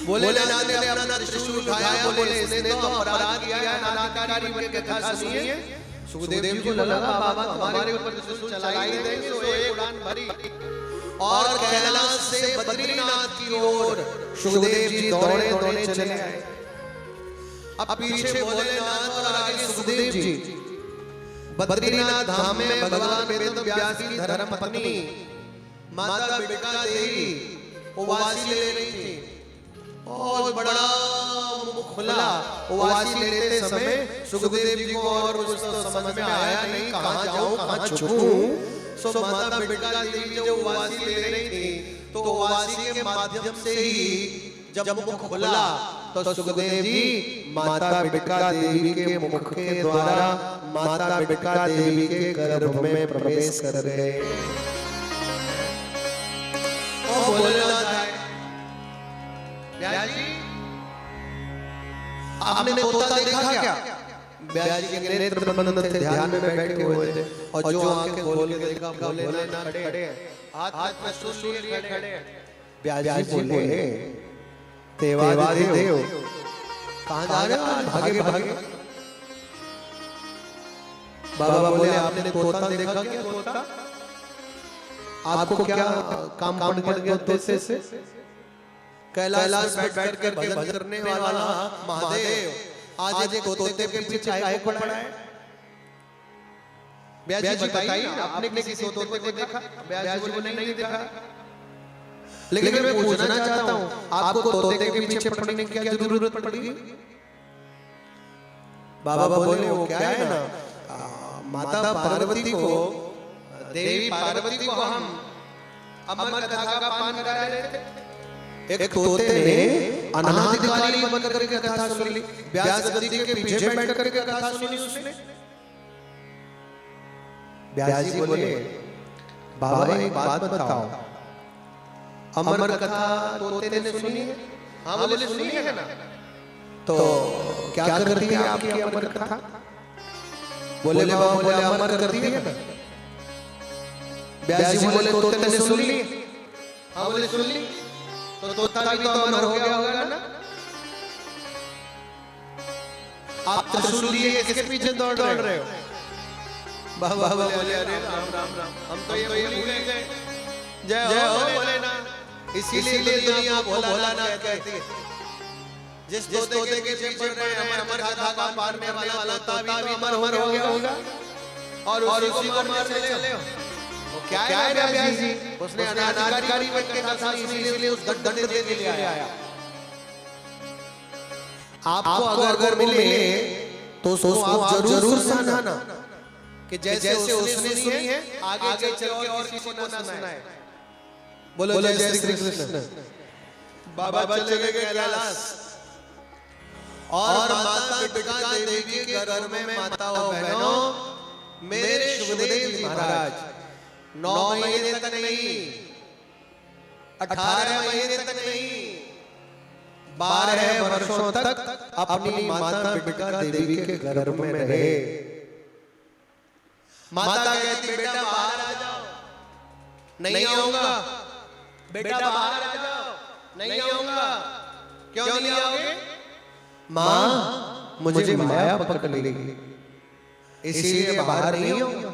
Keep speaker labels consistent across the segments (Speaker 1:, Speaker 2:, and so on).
Speaker 1: भोलेनाथ ने अपना त्रिशूल उठाया, बोले इसने तो अपराध किया है, अनाधिकारी बन के कथा सुनिए। सुखदेव जी को लगा बाबा हमारे ऊपर त्रिशूल चलाई देंगे, तो एक उड़ान भरी और कैलाश से बद्रीनाथ की ओर सुखदेव जी दौड़े दौड़े चले आए। अब पीछे भोलेनाथ और आगे सुखदेव जी। बद्रीनाथ धाम में भगवान वेद व्यास की धर्म पत्नी माता बिटिका देवी उवासी ले रही थी और बड़ा मुख खुला। उवासी लेते समय सुखदेव जी को और कुछ तो समझ में आया नहीं, कहां जाऊं कहां छुपूं। सो माता बिटिका देवी जब उवासी ले रही थी तो उवासी के माध्यम से ही जब मुख खुला तो सुखदेव जी माता बिटिका देवी के मुख के द्वारा माता बिटिका देवी के गर्भ में प्रवेश कर गए। ब्यास जी आपने तोता देखा क्या? ब्यास जी के नेत्र बंद थे, ध्यान में बैठे हुए थे और जो आंखें खोल के देखा भोलेनाथ खड़े हैं, हाथ में त्रिशूल लिए खड़े हैं। ब्यास जी बोले देव कहां जा रहे हो? भागे भागे। बाबा बोले आपने तोता देखा क्या? तोता आपको क्या काम पड़ गया तोते से? कैलाश में बैठ करके भजन करने वाला महादेव आज एक तोते के पीछे काहे को पड़ा है? ब्यास जी बताइए आपने किसी तोते को देखा? ब्यास जी बोले नहीं देखा। लेकिन मैं पूछना चाहता हूं आपको तोते के पीछे पड़ने की क्या जरूरत पड़ेगी? बाबा बोले वो क्या है ना, माता पार्वती को, देवी पार्वती को हम अमर कथा का पान करा रहे थे। एक तोते ने अनाधिकारी बन करके कथा सुन ली, व्यास गद्दी के पीछे बैठ करके कथा सुनी उसने। व्यास जी बोले बाबा एक बात बताओ, अमर कथा तोते ने सुनी है? हाँ बोले सुनी है ना। तो क्या करती है आपकी अमर कथा? बोले बाबा बोले अमर करती है ना। व्यास जी बोले तोते ने सुन ली? हाँ बोले सुन ली, तो तोता भी तो अमर हो गया होगा ना। आप त्रिशूल लिए किसके पीछे दौड़ रहे हो? बाबा बोले अरे राम राम राम, हम तो ये भूल गए। जय हो भोलेनाथ। इसीलिए दुनिया को भोलानाथ कहती है। जिस तोते के पीछे अमर कथा का पान करने वाला तोता भी अमर हो गया होगा और उसी को मारने चले हो। क्या है ब्यास जी? उसने अनाधिकारी बन के कथा सुनी, इसलिए उस दंड देने के लिए आया। आपको अगर मिले तो उसको आप जरूर सुनाना कि जैसे उसने सुनी है आगे चल के और किसी को ना सुनाए। बोलो जय श्री कृष्ण। बाबा चले गए कैलाश और माता बिटिका देवी के घर में माताओं बहनों मेरे सुखदेव जी महाराज 9 महीने तक नहीं, 18 महीने तक नहीं, 12 वर्षों तक अपनी माता बिटिका देवी के घर में रहे। माता कहती बेटा बाहर आ जाओ, नहीं आऊंगा। बेटा बाहर आ जाओ, नहीं आऊंगा। क्यों नहीं आओगे? माँ मुझे माया पकड़ लेगी, इसीलिए बाहर नहीं आऊंगा।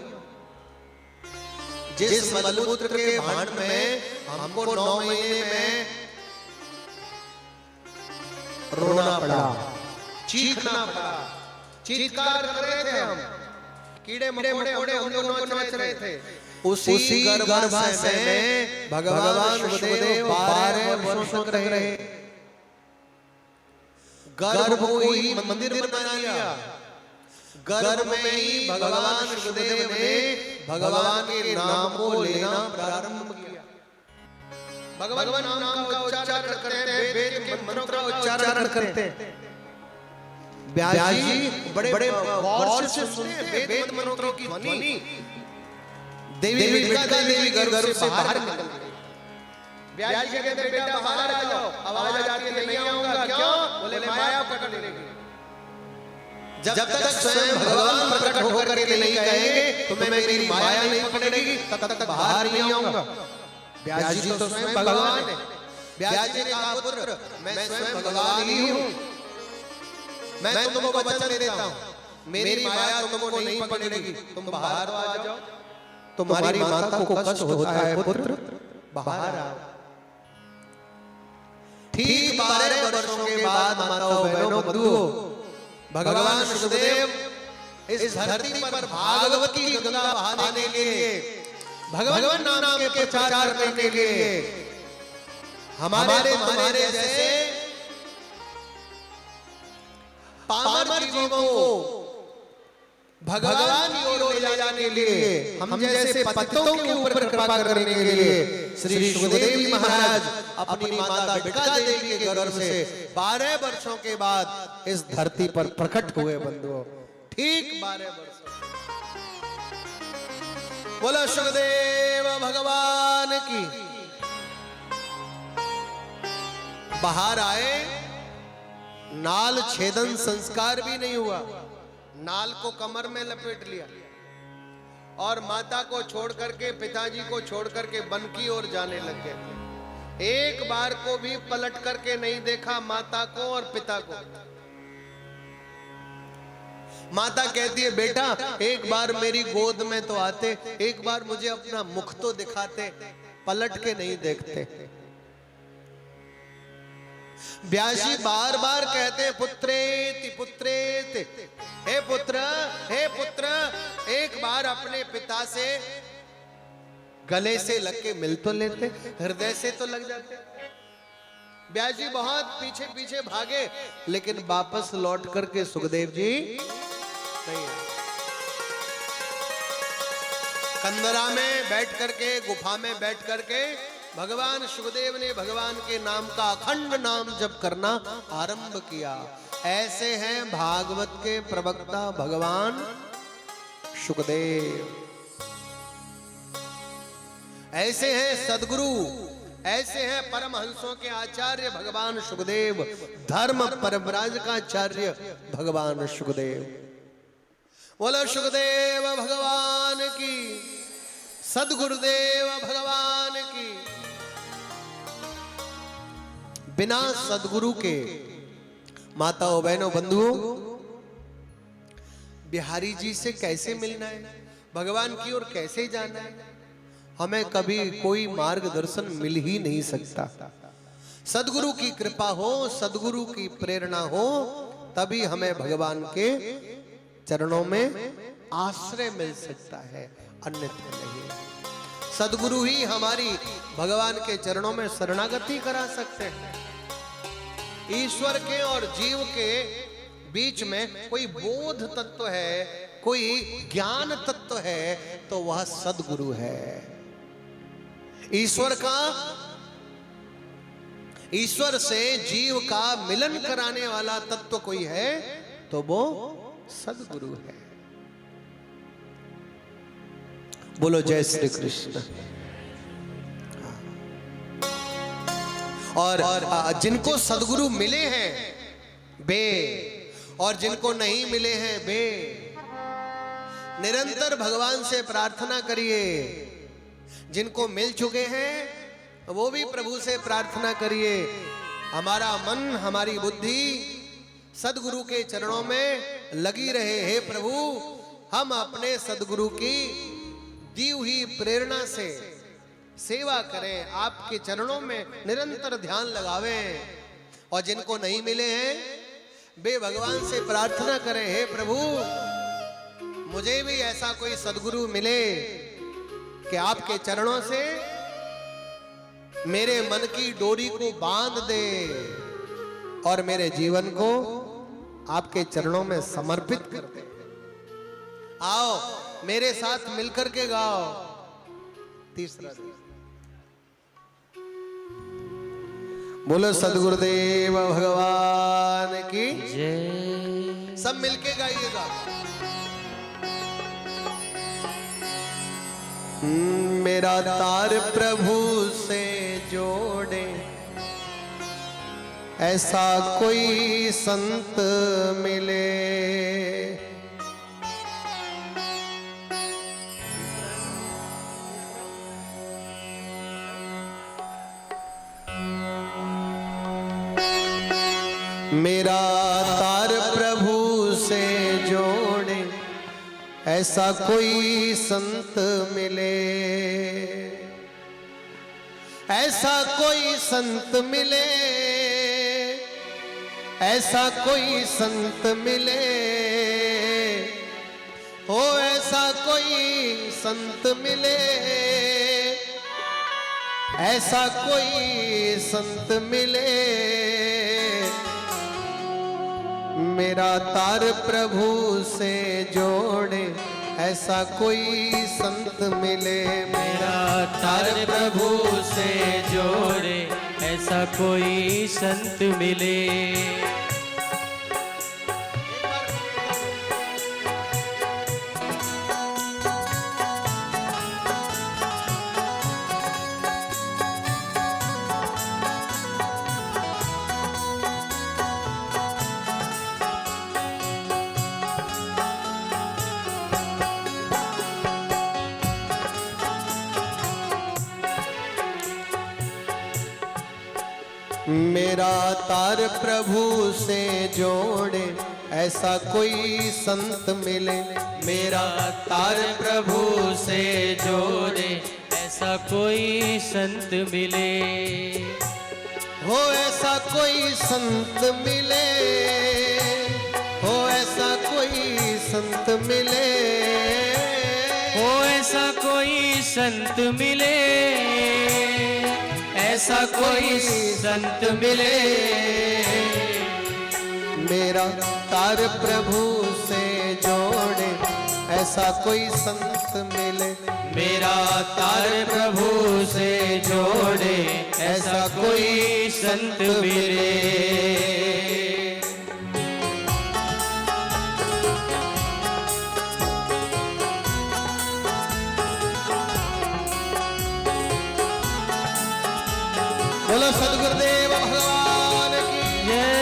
Speaker 1: जिस मलमूत्र के भांड में हमको 9 महीने में रोना पड़ा, चीखना पड़ा, चीत्कार कर रहे थे हम, कीड़े मकोड़े हम लोग नोच रहे थे, उसी गर्भाशय में भगवान शिवदेव 12 वर्षों तक रहे। गर्भ को ही मंदिर बना लिया। गर्भ में ही भगवान शिवदेव ने भगवान के नाम को लेना प्रारंभ किया। भगवान नाम का उच्चारण करते हैं, वेद के मंत्रों का उच्चारण करते हैं। ब्यास जी बड़े गौर से सुनते हैं वेद मंत्रों की ध्वनि। देवी बिटिका देवी गर्भ से बाहर निकल गई। ब्यास जी कहते बेटा बाहर आ जाओ। आवाज आती है नहीं आऊंगा। क्यों? बोले माया पकड़ लेगी। जब तक स्वयं भगवान प्रकट होकर के नहीं कहेंगे तुम्हें मेरी माया नहीं पकड़ेगी तब तक बाहर नहीं आऊंगा। ब्यास जी तो स्वयं भगवान है। ब्यास जी ने कहा पुत्र मैं स्वयं भगवान ही हूँ, मैं तुमको वचन देता हूँ मेरी माया तुमको नहीं पकड़ेगी, तुम बाहर आ जाओ, तुम्हारी माता को कष्ट होता है पुत्र, बाहर आओ। ठीक 12 वर्षों के बाद माताओं बहनों बंधुओं भगवान सुखदेव इस धरती पर भागवत की गंगा बहाने के लिए, भगवान नाम के प्रचार करने के लिए हमारे तुम्हारे जैसे पामर जीवों को भगवान की ओर ले जाने के लिए, हम जैसे पतितों के ऊपर कृपा करने के लिए श्री सुखदेव जी महाराज अपनी माता बिटिका देवी के गर्भ से 12 वर्षों के बाद इस धरती पर प्रकट हुए बंधुओं। ठीक 12 वर्ष। बोलो सुखदेव भगवान की। बाहर आए, नाल छेदन संस्कार भी नहीं हुआ, नाल को कमर में लपेट लिया और माता को छोड़ करके, पिताजी को छोड़ करके वन की ओर जाने लग गए। एक बार को भी पलट करके नहीं देखा माता को और पिता को। माता कहती है बेटा एक बार मेरी गोद में तो आते, एक बार मुझे अपना मुख तो दिखाते, पलट के नहीं देखते। व्यास जी बार बार कहते पुत्रेति पुत्रेति, हे पुत्र हे पुत्र, एक बार अपने पिता से गले से लग के मिल तो लेते, हृदय से तो लग जाते। व्यास जी बहुत पीछे पीछे भागे, लेकिन वापस लौट करके सुखदेव जी नहीं आए। कंदरा में बैठ करके, गुफा में बैठ करके भगवान सुखदेव ने भगवान के नाम का अखंड नाम जप करना आरंभ किया। ऐसे हैं भागवत के प्रवक्ता भगवान सुखदेव, ऐसे हैं सदगुरु, ऐसे हैं परमहंसों के आचार्य भगवान सुखदेव, धर्म परव्राजकाचार्य भगवान सुखदेव। बोलो सुखदेव भगवान की, सदगुरुदेव भगवान की। बिना सदगुरु के माताओं बहनों बंधुओं बिहारी जी से कैसे मिलना है, भगवान की ओर कैसे जाना है, हमें कभी कोई मार्गदर्शन मिल ही नहीं सकता। सदगुरु की कृपा हो, सदगुरु की प्रेरणा हो, तभी हमें भगवान के चरणों में आश्रय मिल सकता है, अन्यथा नहीं। सदगुरु ही हमारी भगवान के चरणों में शरणागति करा सकते हैं। ईश्वर के और जीव के बीच में कोई बोध तत्व है, कोई ज्ञान तत्व है, तो वह सदगुरु है। ईश्वर से जीव का मिलन कराने वाला तत्व कोई है तो वो सदगुरु है। बोलो जय श्री कृष्ण। और जिनको सदगुरु मिले हैं बे, और जिनको नहीं मिले हैं बे, निरंतर भगवान से प्रार्थना करिए। जिनको मिल चुके हैं वो भी प्रभु से प्रार्थना करिए, हमारा मन हमारी बुद्धि सदगुरु के चरणों में लगी रहे। हे प्रभु, हम अपने सदगुरु की दी हुई प्रेरणा से सेवा करें, आपके चरणों में निरंतर ध्यान लगावें। और जिनको नहीं मिले हैं वे भगवान से प्रार्थना करें, हे प्रभु मुझे भी ऐसा कोई सदगुरु मिले कि आपके चरणों से मेरे मन की डोरी को बांध दे और मेरे जीवन को आपके चरणों में समर्पित कर दे। आओ मेरे साथ मिलकर के गाओ। तीसरा बोलो सदगुरुदेव भगवान की जय। सब मिलके गाइएगा। मेरा तार प्रभु से जोड़े ऐसा कोई संत मिले, मेरा तार प्रभु से जोड़े ऐसा कोई संत मिले, ऐसा कोई संत मिले, ऐसा कोई संत मिले, हो ऐसा कोई संत मिले, ऐसा कोई संत मिले। मेरा तार प्रभु से जोड़े ऐसा कोई संत मिले,
Speaker 2: मेरा तार प्रभु से जोड़े ऐसा कोई संत मिले।
Speaker 1: मेरा तार प्रभु से जोड़े ऐसा कोई संत मिले,
Speaker 2: मेरा तार प्रभु से जोड़े ऐसा कोई संत मिले,
Speaker 1: हो ऐसा कोई संत मिले, हो ऐसा कोई संत मिले,
Speaker 2: हो ऐसा कोई संत मिले, ऐसा कोई संत मिले।
Speaker 1: मेरा तार प्रभु से जोड़े ऐसा कोई संत मिले,
Speaker 2: मेरा तार प्रभु से जोड़े ऐसा कोई संत मिले।
Speaker 1: बोलो सदगुरुदेव भगवान की
Speaker 2: जय।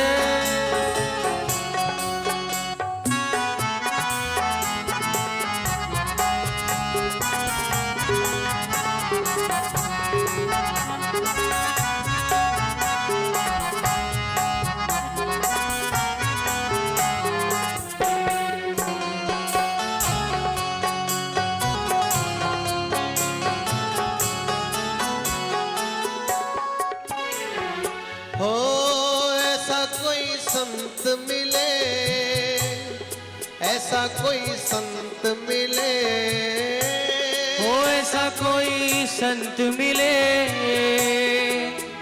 Speaker 1: हो ऐसा कोई संत मिले, ऐसा कोई संत मिले,
Speaker 2: हो ऐसा कोई संत मिले,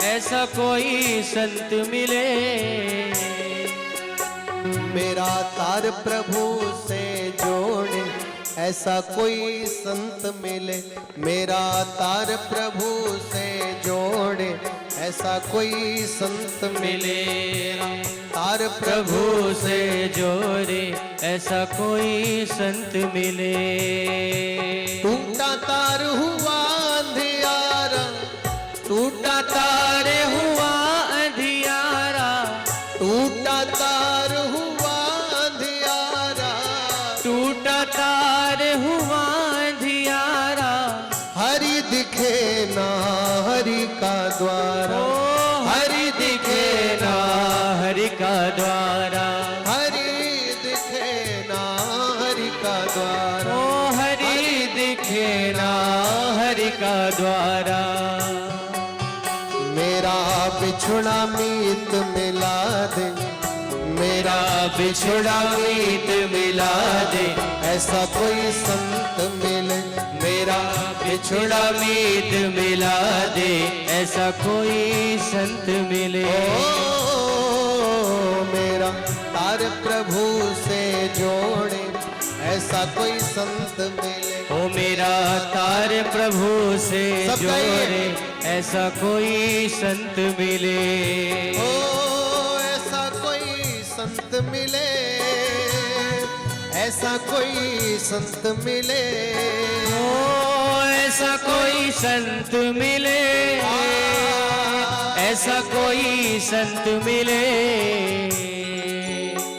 Speaker 2: ऐसा कोई संत मिले।
Speaker 1: मेरा तार प्रभु से जोड़े ऐसा कोई संत मिले, मेरा तार प्रभु से जोड़े ऐसा कोई संत मिले। तार
Speaker 2: प्रभु से जोड़े ऐसा कोई संत मिले।
Speaker 1: टूटा तार हुआ अंधियारा, टूटा
Speaker 2: तार हुआ अंधियारा,
Speaker 1: टूटा तार हुआ अंधियारा,
Speaker 2: टूटा तार हुआ अंधियारा।
Speaker 1: हरि दिखे ना हरि का द्वारा,
Speaker 2: ओ हरि दिखे ना हरि का द्वारा,
Speaker 1: हरि दिखे ना हरि का द्वारा,
Speaker 2: ओ हरि दिखे ना हरि का द्वारा।
Speaker 1: मेरा बिछुड़ा मीत मिला दे, मेरा
Speaker 2: बिछुड़ा मीत मिला दे,
Speaker 1: ऐसा कोई संत मिले,
Speaker 2: मेरा बिछुड़ा मीत मिला दे, ऐसा कोई संत मिले।
Speaker 1: ओ मेरा तार प्रभु से जोड़े ऐसा कोई संत मिले,
Speaker 2: ओ मेरा तार प्रभु से
Speaker 1: सब
Speaker 2: जोड़े ऐसा कोई संत मिले।
Speaker 1: ओ ऐसा कोई संत मिले, ऐसा कोई संत मिले,
Speaker 2: ओ ऐसा कोई संत मिले, ऐसा कोई संत मिले।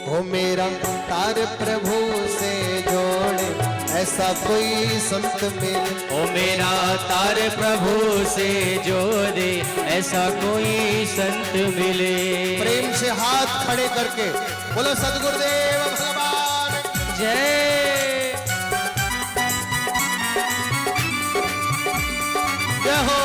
Speaker 1: ओ मेरा तार प्रभु से जोड़े ऐसा कोई संत मिले।
Speaker 2: ओ मेरा तार प्रभु से जोड़े ऐसा कोई संत मिले।
Speaker 1: प्रेम से हाथ खड़े करके बोलो सद्गुरुदेव भगवान
Speaker 2: जय।
Speaker 1: जय हो।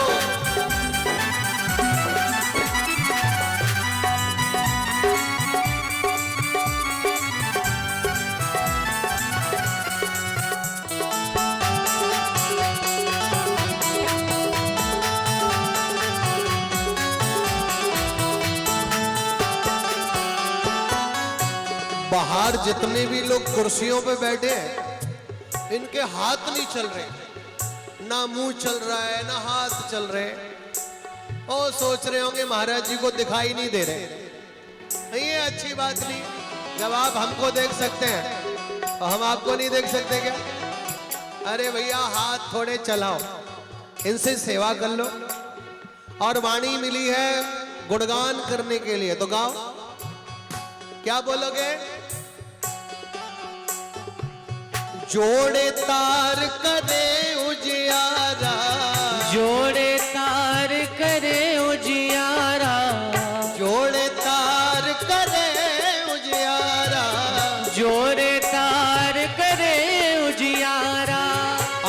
Speaker 1: बाहर जितने भी लोग कुर्सियों पे बैठे हैं इनके हाथ नहीं चल रहे, ना मुंह चल रहा है ना हाथ चल रहे। और सोच रहे होंगे महाराज जी को दिखाई नहीं दे रहे। ये अच्छी बात नहीं, जब आप हमको देख सकते हैं तो हम आपको नहीं देख सकते क्या? अरे भैया हाथ थोड़े चलाओ, इनसे सेवा कर लो। और वाणी मिली है गुणगान करने के लिए, तो गाओ। क्या बोलोगे? जोड़े तार करे उजियारा,
Speaker 2: जोड़े तार करे उजियारा,
Speaker 1: जोड़े तार करे उजियारा,
Speaker 2: जोड़े तार करे उजियारा।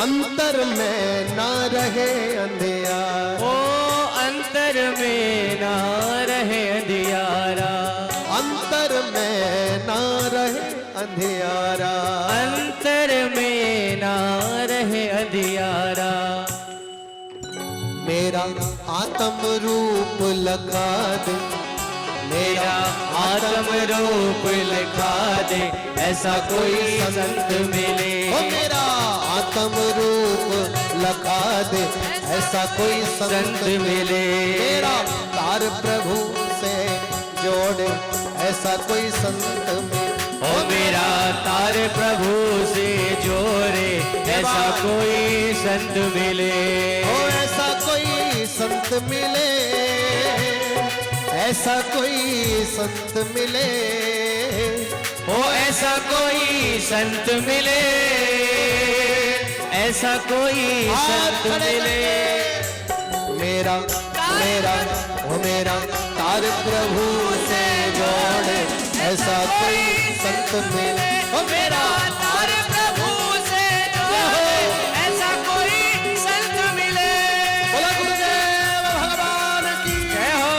Speaker 1: अंतर में ना रहे अंधियारा,
Speaker 2: ओ अंतर में ना रहे अंधियारा,
Speaker 1: अंतर में ना रहे अंधियारा,
Speaker 2: अंतर में ना रहे अंधियारा।
Speaker 1: मेरा आत्म रूप लखा दे,
Speaker 2: मेरा आत्म रूप लिखा दे ऐसा कोई संत मिले।
Speaker 1: ओ मेरा आत्म रूप लखा दे ऐसा कोई संत मिले। मेरा तार प्रभु से जोड़े ऐसा कोई संत मिले।
Speaker 2: ओ मेरा तार प्रभु से जोड़े ऐसा कोई संत मिले।
Speaker 1: ओ ऐसा कोई संत मिले, ऐसा कोई संत मिले।
Speaker 2: ओ ऐसा कोई संत मिले, ऐसा कोई संत मिले।
Speaker 1: मेरा मेरा ओ मेरा तार प्रभु से जोड़े ऐसा कोई संत मिले। ओ मेरा
Speaker 2: तार प्रभु से जोड़े ऐसा कोई संत मिले।
Speaker 1: बोला गुरुदेव भगवान की
Speaker 2: जय हो।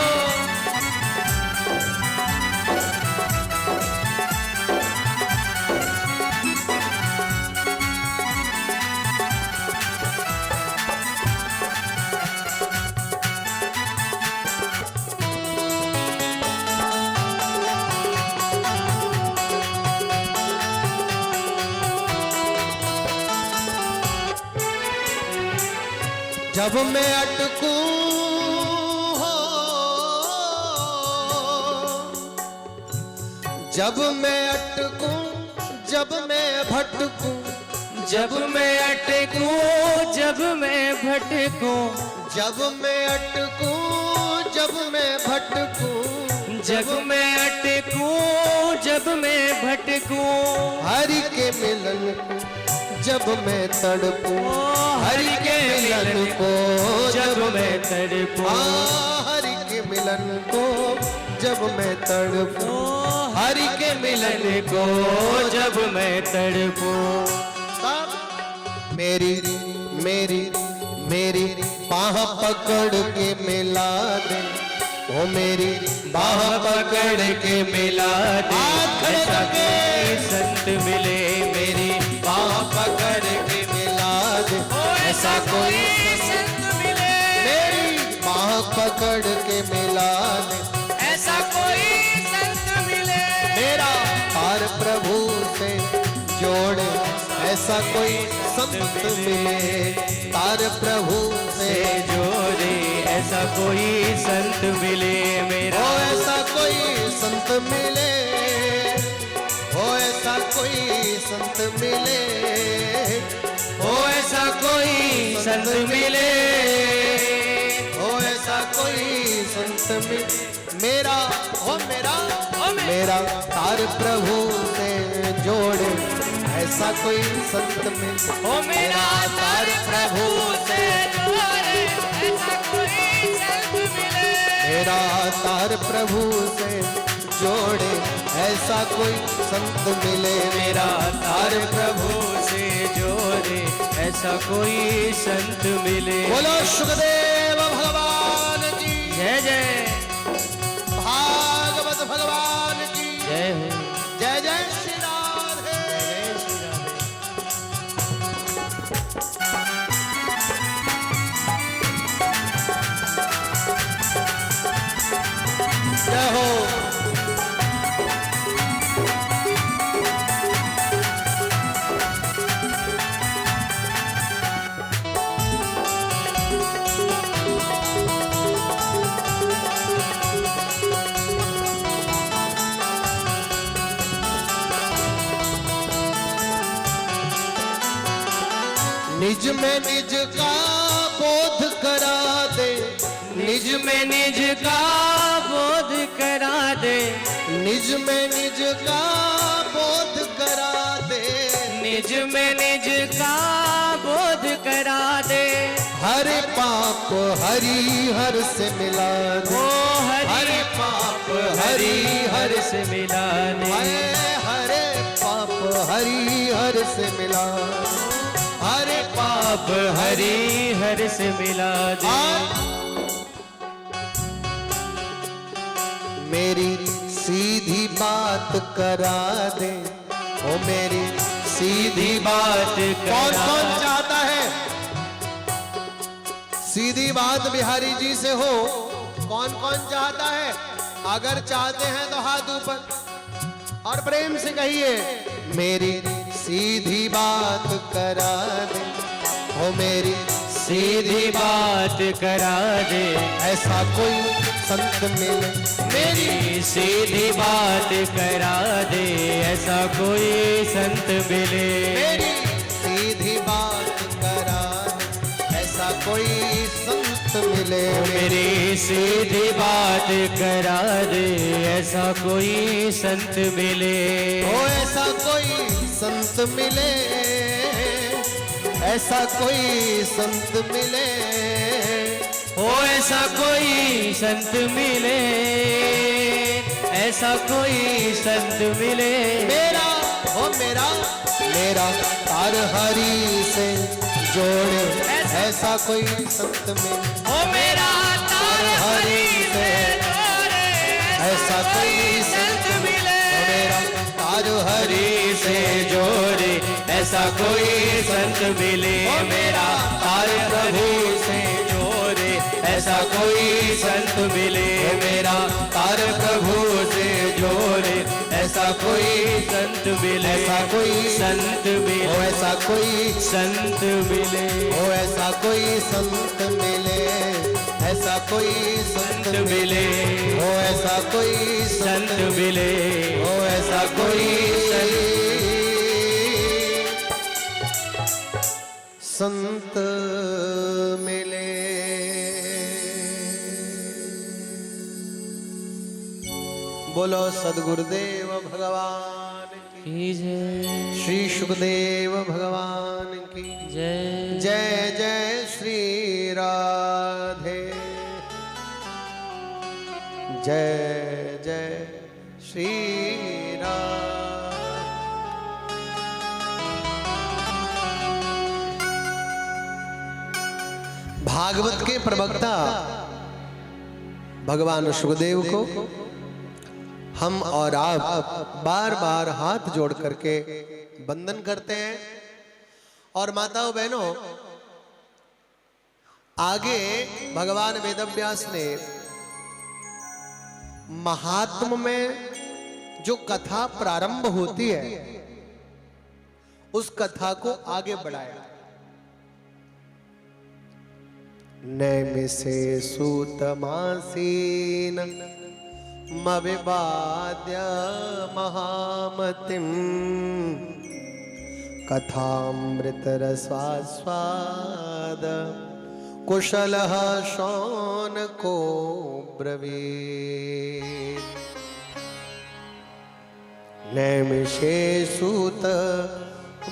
Speaker 1: जब मैं अटकूं हो, जब मैं अटकूं, जब मैं भटकूं,
Speaker 2: जब मैं अटकूं, जब मैं भटकूं,
Speaker 1: जब मैं अटकूं, जब मैं भटकूं,
Speaker 2: जब मैं अटकूं, जब मैं भटकूं,
Speaker 1: हरि के मिलन को जब मैं तड़पूं,
Speaker 2: हरि के मिलन को जब मैं तड़पूं,
Speaker 1: हरि के मिलन को जब मैं तड़पूं,
Speaker 2: हरि के मिलन को जब मैं तड़पूं।
Speaker 1: मेरी मेरी मेरी बाह पकड़ के मिला दे, ओ मेरी
Speaker 2: बाह पकड़ के मिला दे ऐसा कोई संत मिले। मेरी बाह पकड़ के मिला दे ऐसा कोई संत मिले।
Speaker 1: मेरी बाह पकड़ के मिला दे
Speaker 2: ऐसा कोई संत मिले।
Speaker 1: मेरा तार प्रभु से जोड़े ऐसा कोई संत मिले। तार प्रभु से
Speaker 2: जोड़े ऐसा कोई संत मिले। मेरा
Speaker 1: ओ ऐसा कोई संत मिले, ओ ऐसा कोई संत मिले,
Speaker 2: ओ ऐसा कोई संत मिले।
Speaker 1: ओ ऐसा कोई संत मिले। मेरा ओ मेरा मेरा तार प्रभु से जोड़े ऐसा कोई संत मिले।
Speaker 2: ओ मेरा तार प्रभु से जोड़े ऐसा कोई संत मिले।
Speaker 1: मेरा तार प्रभु से जोड़े ऐसा कोई संत मिले।
Speaker 2: मेरा तार प्रभु से जोड़े ऐसा कोई संत मिले।
Speaker 1: बोलो सुखदेव भगवान की
Speaker 2: जय जय।
Speaker 1: भागवत भगवान की
Speaker 2: जय हो।
Speaker 1: जय जय श्री राधे। जय हो। निज में निज का बोध करा दे।
Speaker 2: निज में निज का बोध करा दे।
Speaker 1: निज में निज का बोध करा दे।
Speaker 2: निज में निज का बोध करा दे।
Speaker 1: हर पाप हरि हर से मिला दे।
Speaker 2: ओ हरि पाप हरि हर से मिलाने।
Speaker 1: हरे पाप हरि हर से मिला।
Speaker 2: हरे पाप हरि हर से मिला दे।
Speaker 1: मेरी सीधी बात करा दे। ओ मेरी सीधी
Speaker 2: बात
Speaker 1: कौन
Speaker 2: करा।
Speaker 1: कौन चाहता है सीधी बात बिहारी जी से हो? कौन कौन चाहता है? अगर चाहते हैं तो हाथ ऊपर और प्रेम से कहिए मेरी सीधी बात करा दे। ओ मेरी
Speaker 2: सीधी बात करा दे।
Speaker 1: ऐसा कोई संत मिले।
Speaker 2: मेरी सीधी बात करा दे। ऐसा कोई संत मिले।
Speaker 1: मेरी सीधी बात करा दे। ऐसा कोई संत मिले।
Speaker 2: मेरी सीधी बात करा दे। ऐसा कोई संत मिले।
Speaker 1: ओ ऐसा कोई संत मिले। ऐसा कोई संत मिले।
Speaker 2: ओ ऐसा कोई संत मिले। ऐसा कोई संत मिले।
Speaker 1: मेरा ओ मेरा मेरा तार हरि से जोड़े ऐसा कोई संत मिले।
Speaker 2: ओ मेरा तार हरि से जोड़े
Speaker 1: ऐसा कोई संत
Speaker 2: मिले।
Speaker 1: मेरा तार हरि
Speaker 2: हरि से जोड़े ऐसा कोई संत मिले। मेरा तार प्रभु से जोड़े ऐसा कोई संत मिले। मेरा तार प्रभु से जोड़े ऐसा कोई संत मिले।
Speaker 1: ऐसा कोई
Speaker 2: संत
Speaker 1: ओ
Speaker 2: मिले।
Speaker 1: ऐसा कोई
Speaker 2: संत मिले।
Speaker 1: ओ ऐसा कोई संत मिले। ऐसा कोई संत
Speaker 2: मिले।
Speaker 1: ओ ऐसा कोई
Speaker 2: संत मिले।
Speaker 1: ओ ऐसा कोई संत मिले। बोलो सद्गुरुदेव भगवान की
Speaker 2: जय
Speaker 1: श्री सुखदेव भगवान की
Speaker 2: जय
Speaker 1: जय जय श्री राधे। जय जय श्री राधे। भागवत के प्रवक्ता भगवान सुखदेव को हम और आप बार बार हाथ जोड़ करके वंदन करते हैं। और माताओं बहनों, आगे भगवान वेदव्यास ने महात्म में जो कथा प्रारंभ होती है उस कथा को आगे बढ़ाया। नैमिषे सूतमासीन मविवाद्य महामतिम कथामृतरसास्वाद कुशलः शौनको ब्रवीत्। नैमिषे सूत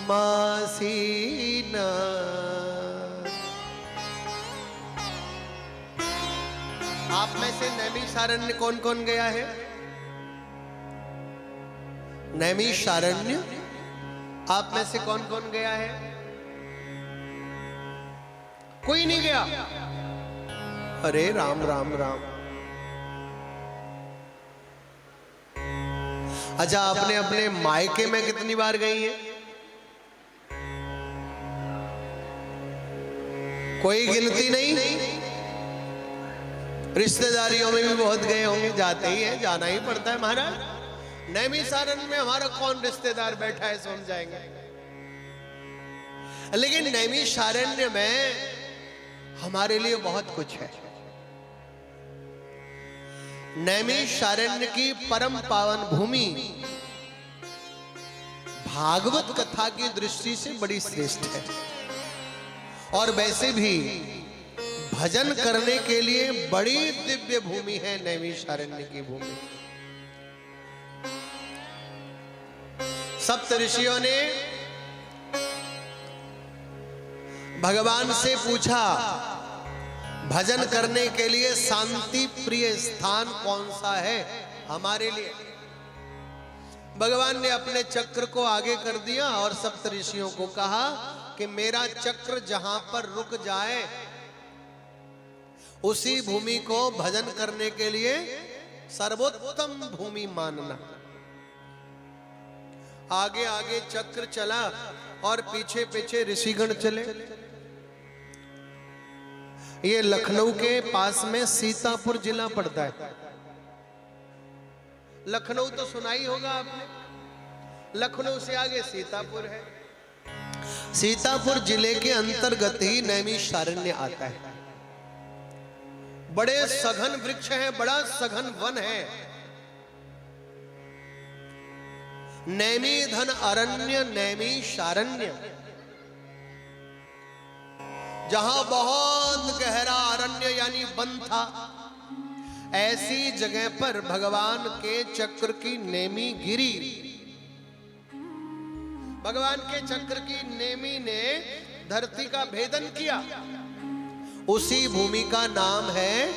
Speaker 1: मासीना। आप में से नैमिषारण्य कौन कौन गया है? नैमिषारण्य आप में से कौन कौन गया है? कोई नहीं गया। अरे राम राम राम। अच्छा, आपने अपने मायके में कितनी बार गई हैं? कोई गिनती नहीं। रिश्तेदारियों में भी बहुत गए होंगे, जाते ही है, जाना ही पड़ता है महाराज। नैमिषारण्य में हमारा कौन रिश्तेदार बैठा है समझ जाएंगे। लेकिन नैमिषारण्य में हमारे लिए बहुत कुछ है। नैमिषारण्य की परम पावन भूमि भागवत कथा की दृष्टि से बड़ी श्रेष्ठ है, और वैसे भी भजन करने के लिए बड़ी दिव्य भूमि है नैमिषारण्य की भूमि। सप्त ऋषियों ने भगवान से पूछा, भजन करने के लिए शांति प्रिय स्थान कौन सा है हमारे लिए? भगवान ने अपने चक्र को आगे कर दिया और सप्त ऋषियों को कहा कि मेरा चक्र जहां पर रुक जाए उसी भूमि को भजन करने के लिए सर्वोत्तम भूमि मानना। आगे आगे चक्र चला और पीछे पीछे ऋषिगण चले। ये लखनऊ के पास में सीतापुर जिला पड़ता है। लखनऊ तो सुना ही होगा आपने। लखनऊ से आगे सीतापुर है। सीतापुर जिले के अंतर्गत ही नैमिषारण्य आता है। बड़े सघन वृक्ष हैं, बड़ा सघन वन है। नैमी धन अरण्य नैमिषारण्य, जहां बहुत गहरा अरण्य यानी वन था, ऐसी जगह पर भगवान के चक्र की नेमी गिरी। भगवान के चक्र की नेमी ने धरती का भेदन किया। उसी भूमि का नाम है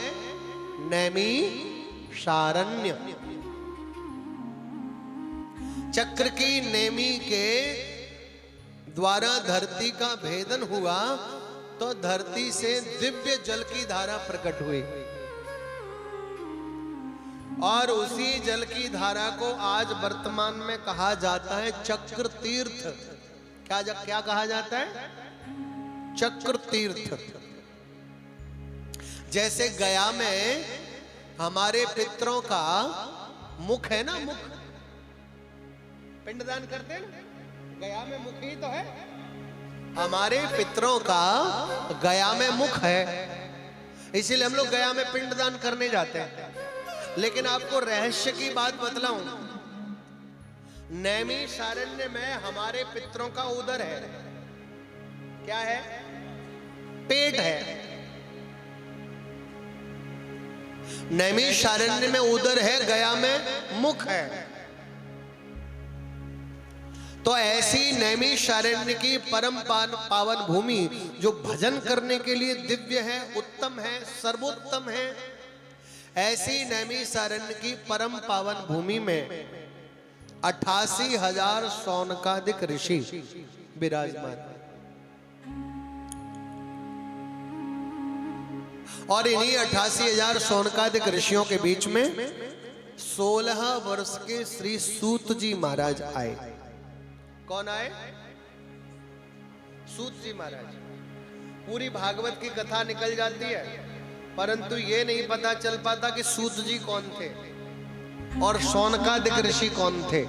Speaker 1: नैमिषारण्य। चक्र की नेमी के द्वारा धरती का भेदन हुआ तो धरती से दिव्य जल की धारा प्रकट हुई, और उसी जल की धारा को आज वर्तमान में कहा जाता है चक्र तीर्थ। क्या कहा जाता है? चक्र तीर्थ। जैसे गया में हमारे पितरों का मुख है ना, मुख पिंडदान करते हैं ना, गया में मुख ही तो है। हमारे पितरों का गया में मुख है, इसीलिए हम लोग गया में पिंडदान करने जाते हैं। लेकिन आपको रहस्य की बात बतलाऊं, नैमिषारण्य में हमारे पितरों का उदर है। क्या है? पेट है। नैमिषारण्य में उदर है, गया में मुख है। तो ऐसी नैमिषारण्य की परम पावन भूमि जो भजन करने के लिए दिव्य है, उत्तम है, सर्वोत्तम है, ऐसी नैमिषारण्य की परम पावन भूमि में 88,000 शौनकादिक ऋषि विराजमान। और इन्हीं 88,000 शौनकादिक ऋषियों के बीच में 16 वर्ष के श्री सूत जी महाराज आए। कौन आए? सूत जी महाराज। पूरी भागवत की कथा निकल जाती है, परंतु ये नहीं पता चल पाता कि सूत जी कौन थे और शौनकादिक ऋषि कौन थे।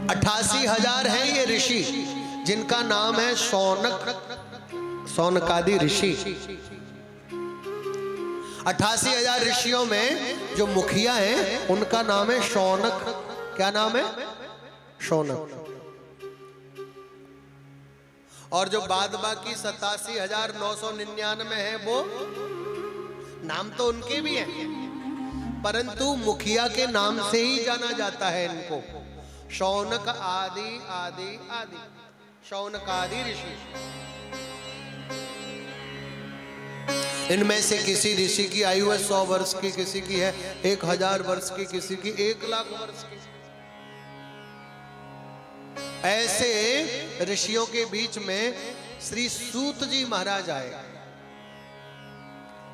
Speaker 1: 88,000 हैं ये ऋषि, जिनका नाम है शौनकादि ऋषि। 88,000 ऋषियों में जो मुखिया हैं उनका नाम है शौनक। क्या नाम है? शौनक। और जो बाद बाकी 87,999 है वो नाम तो उनके भी हैं, परंतु मुखिया के नाम से ही जाना जाता है इनको। शौनक आदि आदि आदि, शौनक आदि ऋषि। इनमें से किसी ऋषि की आयु है 100 वर्ष की, किसी की है 1000 वर्ष की, किसी की 1,00,000 वर्ष की। ऐसे ऋषियों के बीच में श्री सूत जी महाराज आए,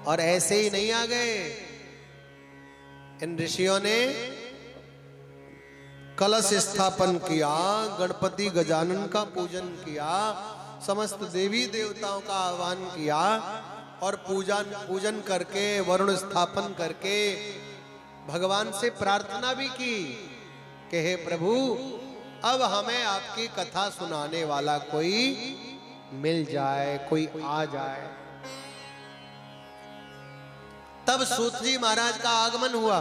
Speaker 1: और ऐसे ही नहीं आ गए। इन ऋषियों ने कलश स्थापन किया, गणपति गजानन का पूजन किया, समस्त देवी देवताओं का आह्वान किया, और पूजन करके, वरुण स्थापन करके भगवान से प्रार्थना भी की कि हे प्रभु, अब हमें आपकी कथा सुनाने वाला कोई मिल जाए, कोई आ जाए। तब सूत जी महाराज का आगमन हुआ,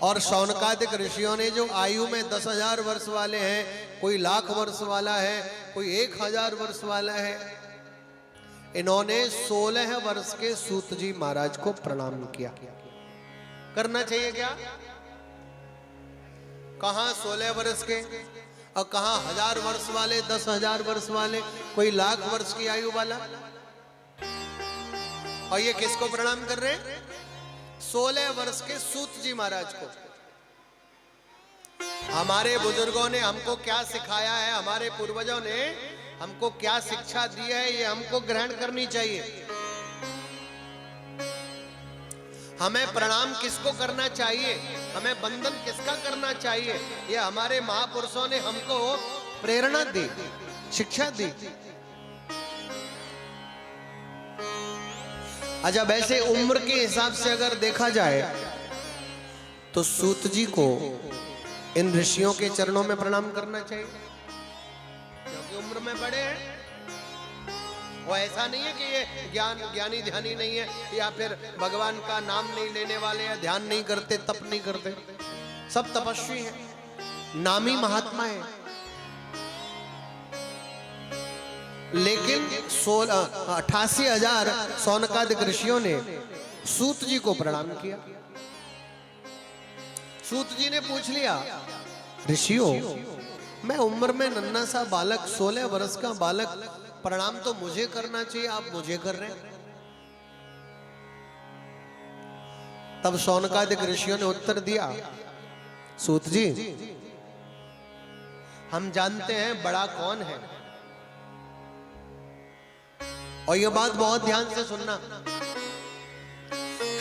Speaker 1: और शौनकादिक ऋषियों ने जो आयु में 10,000 वर्ष वाले हैं, कोई 1,00,000 वर्ष वाला है, कोई 1,000 वर्ष वाला है, इन्होंने 16 वर्ष के सूत जी महाराज को प्रणाम किया। करना चाहिए क्या? कहां 16 वर्ष के और कहां 1000 वर्ष वाले, 10,000 वर्ष वाले, कोई 1,00,000 वर्ष की आयु वाला। और ये किसको प्रणाम कर रहे हैं? 16 वर्ष के सूत जी महाराज को। हमारे बुजुर्गों ने हमको क्या सिखाया है, हमारे पूर्वजों ने हमको क्या शिक्षा दी है, ये हमको ग्रहण करनी चाहिए। हमें प्रणाम किसको करना चाहिए, हमें वंदन किसका करना चाहिए, ये हमारे महापुरुषों ने हमको प्रेरणा दी, शिक्षा दी। अच्छा, वैसे उम्र के हिसाब से अगर देखा जाए तो सूत जी को इन ऋषियों के चरणों में प्रणाम करना चाहिए, क्योंकि उम्र में बड़े हैं। वो ऐसा नहीं है कि ये ज्ञानी ध्यानी नहीं है, या फिर भगवान का नाम नहीं लेने वाले, या ध्यान नहीं करते, तप नहीं करते। सब तपस्वी हैं, नामी महात्मा है। लेकिन 88,000 शौनकादिक ऋषियों ने सूत जी को प्रणाम किया। सूत जी ने पूछ लिया, ऋषियों, मैं उम्र में नन्हा सा बालक, 16 वर्ष का बालक, प्रणाम तो मुझे करना चाहिए, आप मुझे कर रहे हैं। तब शौनकादिक ऋषियों ने उत्तर दिया, सूत जी, हम जानते हैं बड़ा कौन है। और यह बात बहुत ध्यान से सुनना।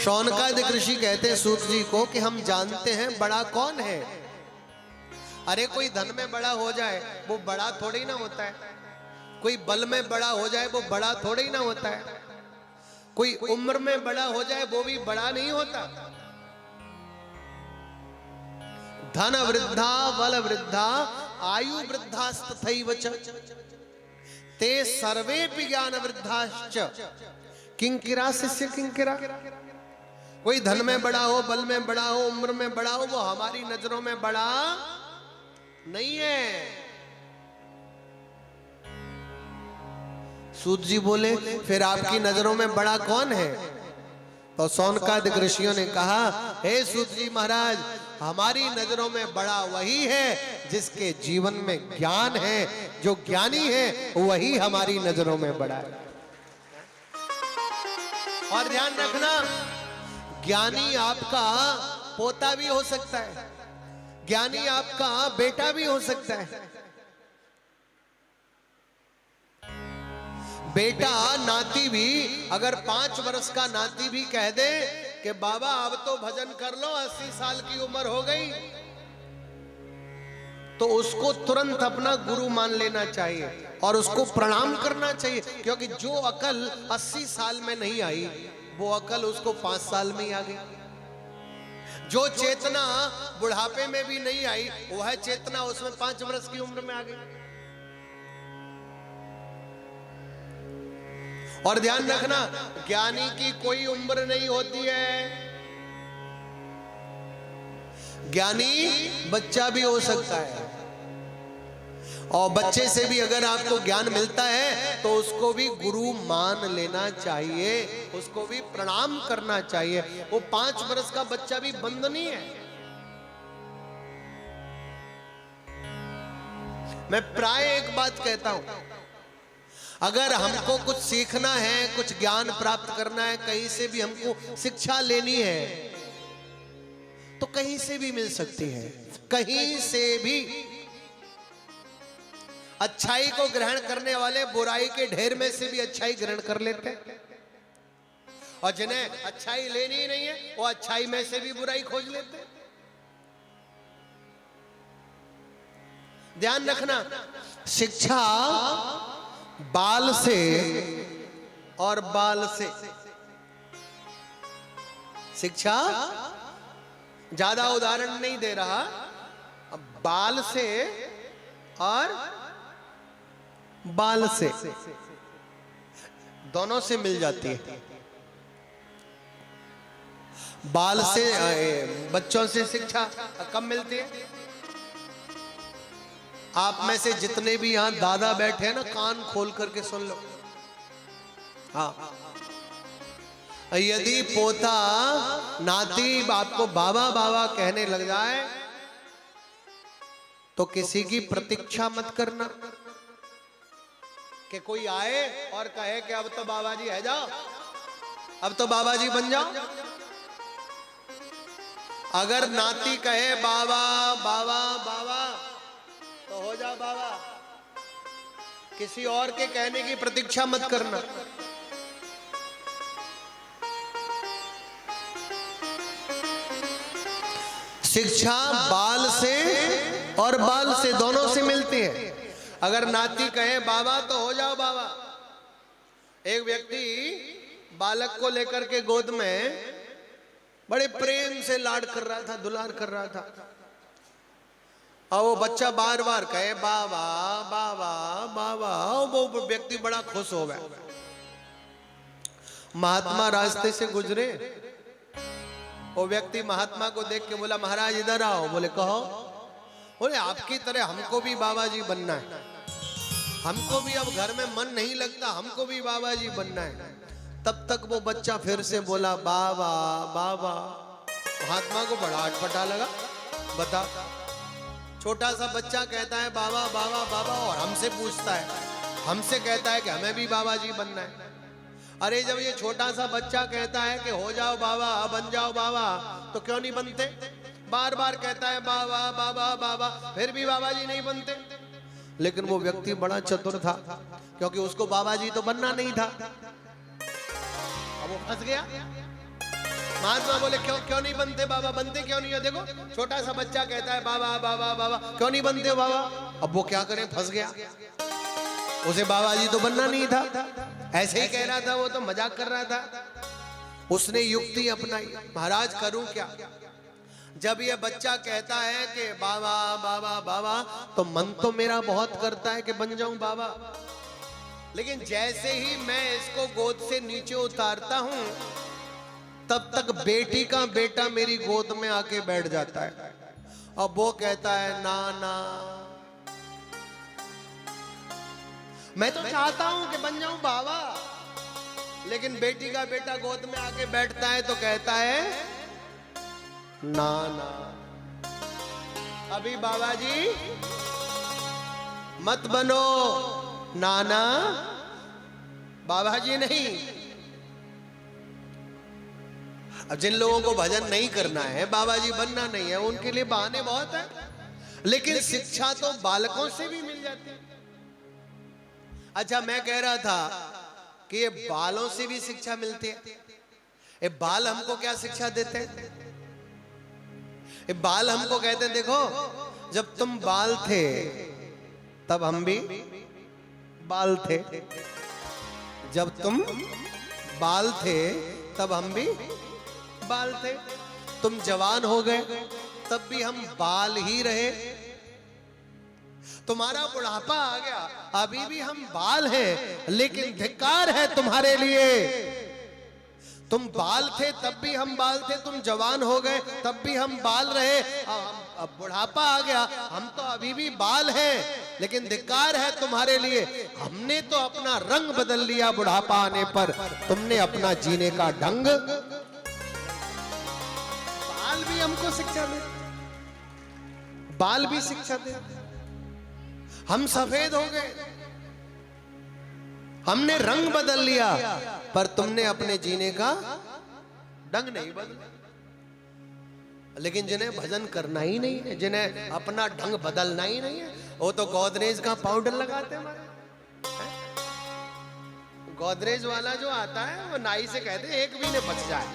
Speaker 1: शौनकादिक ऋषि कहते हैं सूत जी को कि हम जानते हैं बड़ा कौन है। अरे कोई धन में बड़ा हो जाए वो बड़ा थोड़ी ना होता है, कोई बल में बड़ा हो जाए वो बड़ा थोड़ी ना होता है, कोई उम्र में बड़ा हो जाए वो भी बड़ा नहीं होता। धन वृद्धा बल वृद्धा आयु वृद्धास्तथैव च ते सर्वेपि ज्ञान वृद्धाश्च किंकिरा शिष्य किंकिरा। कोई धन में बड़ा हो, बल में बड़ा हो, उम्र में बड़ा हो, वो हमारी नजरों में बड़ा नहीं है। सूत जी बोले, फिर आपकी नजरों में बड़ा कौन है? तो शौनकादिक ऋषियों ने कहा, हे सूत जी महाराज, हमारी नजरों में बड़ा वही है जिसके जीवन में ज्ञान है, जो ज्ञानी है वही हमारी नजरों में बड़ा है। और ध्यान रखना, ज्ञानी आपका पोता भी हो सकता है, ज्ञानी आपका बेटा भी हो सकता है। बेटा नाती भी, अगर 5 वर्ष का नाती भी कह दे कि बाबा अब तो भजन कर लो, 80 साल की उम्र हो गई, तो उसको तुरंत अपना गुरु मान लेना चाहिए और उसको प्रणाम करना चाहिए, क्योंकि जो अकल 80 साल में नहीं आई वो अकल उसको 5 साल में ही आ गई। जो चेतना बुढ़ापे में भी नहीं आई वह चेतना उसमें 5 वर्ष की उम्र में आ गई। और ध्यान रखना, ज्ञानी की कोई उम्र नहीं होती है। ज्ञानी बच्चा भी हो सकता है और बच्चे से भी अगर आपको ज्ञान मिलता है तो उसको भी गुरु मान लेना चाहिए, उसको भी प्रणाम करना चाहिए। वो 5 वर्ष का बच्चा भी बंद नहीं है। मैं प्राय एक बात कहता हूं, अगर हमको कुछ सीखना है, कुछ ज्ञान प्राप्त करना है, कहीं से भी हमको शिक्षा लेनी है तो कहीं से भी मिल सकती है, कहीं से भी। अच्छाई को ग्रहण करने वाले बुराई के ढेर में से भी अच्छाई ग्रहण कर लेते हैं, और जिन्हें अच्छाई लेनी ही नहीं है वो अच्छाई में से भी बुराई खोज लेते हैं। ध्यान रखना, शिक्षा बाल से और बाल से, शिक्षा ज्यादा उदाहरण नहीं दे रहा, अब बाल से और बाल से दोनों से मिल जाती है। बाल से बच्चों से शिक्षा कम मिलती है। आप में से जितने भी यहां दादा बैठे हैं ना, कान खोल करके सुन लो। हाँ, यदि पोता नाती आपको बाबा बाबा कहने लग जाए तो किसी की प्रतीक्षा मत करना कि कोई आए और कहे कि अब तो बाबा जी है, जाओ अब तो बाबा जी बन जाओ। अगर नाती कहे बाबा बाबा बाबा तो हो जाओ बाबा, किसी और के कहने की प्रतीक्षा मत करना। शिक्षा बाल से और बाल से दोनों से मिलती है। अगर नाती कहे बाबा तो हो जाओ बाबा। एक व्यक्ति बालक को लेकर के गोद में बड़े प्रेम से लाड कर रहा था, दुलार कर रहा था, और वो बच्चा बार बार कहे बाबा बाबा बाबा, वो व्यक्ति बड़ा खुश हो गया। महात्मा रास्ते से गुजरे, वो व्यक्ति महात्मा को देख के बोला महाराज इधर आओ। बोले कहो। बोले आपकी तरह हमको भी बाबा जी बनना है, हमको भी अब घर में मन नहीं लगता, हमको भी बाबा जी बनना है। तब तक वो बच्चा फिर से बोला बाबा बाबा। महात्मा को बड़ा अटपटा लगा। बता, छोटा सा बच्चा कहता है बाबा बाबा बाबा और हमसे पूछता है, हमसे कहता है कि हमें भी बाबा जी बनना है। अरे जब ये छोटा सा बच्चा कहता है कि हो जाओ बाबा, बन जाओ बाबा, तो क्यों नहीं बनते? बार बार कहता है बाबा बाबा बाबा, फिर भी बाबा जी नहीं बनते। लेकिन वो व्यक्ति बड़ा चतुर था, क्योंकि उसको बाबा जी तो बनना नहीं था। अब वो फंस गया। महात्मा बोले क्यों क्यों नहीं बनते बाबा? बनते क्यों नहीं हो? देखो छोटा सा बच्चा कहता है बाबा बाबा बाबा, क्यों नहीं बनते हो बाबा? अब वो क्या करे, फंस गया। उसे बाबा जी तो बनना नहीं था, ऐसे ही कह रहा था, वो तो मजाक कर रहा था। उसने युक्ति अपनाई, महाराज करूं क्या? जब ये बच्चा कहता है कि बाबा बाबा बाबा, तो मन तो मेरा बहुत करता है कि बन जाऊं बाबा, लेकिन जैसे ही मैं इसको गोद से नीचे उतारता हूं तब तक बेटी का बेटा मेरी गोद में आके बैठ जाता है। अब वो कहता है ना ना, मैं तो चाहता हूं कि बन जाऊं बाबा, लेकिन बेटी का बेटा गोद में आके बैठता है तो कहता है ना ना, अभी बाबा जी मत बनो, नाना बाबा जी नहीं। अब जिन लोगों को भजन नहीं करना है, बाबा जी बनना नहीं है, उनके लिए बहाने बहुत है, लेकिन शिक्षा तो बालकों से भी मिल जाती है। अच्छा, मैं कह रहा था कि ये बालों से भी शिक्षा मिलती है। ये बाल हमको क्या शिक्षा देते हैं? ये बाल हमको कहते हैं देखो, जब तुम बाल थे तब हम भी बाल थे, जब तुम बाल थे तब हम भी बाल थे, तुम जवान हो गए तब भी हम बाल ही रहे, तुम्हारा बुढ़ापा आ गया अभी भी हम बाल हैं, लेकिन धिक्कार है तुम्हारे लिए, तुम बाल थे तब भी हम बाल थे, तुम जवान हो गए तब भी हम बाल रहे, अब बुढ़ापा आ गया, हम तो अभी भी बाल हैं, लेकिन धिक्कार है तुम्हारे लिए, हमने तो अपना रंग बदल लिया बुढ़ापा आने पर, तुमने अपना जीने का ढंग। बाल भी हमको शिक्षा दे, बाल भी शिक्षा दे। हम सफेद हो गए, हमने रंग बदल लिया, पर तुमने अपने जीने का ढंग नहीं बदला। लेकिन जिन्हें भजन करना ही नहीं है, जिन्हें अपना ढंग बदलना ही नहीं है, वो तो गोदरेज का पाउडर लगाते हैं। गोदरेज वाला जो आता है वो नाई से कहते हैं एक भी ने बच जाए,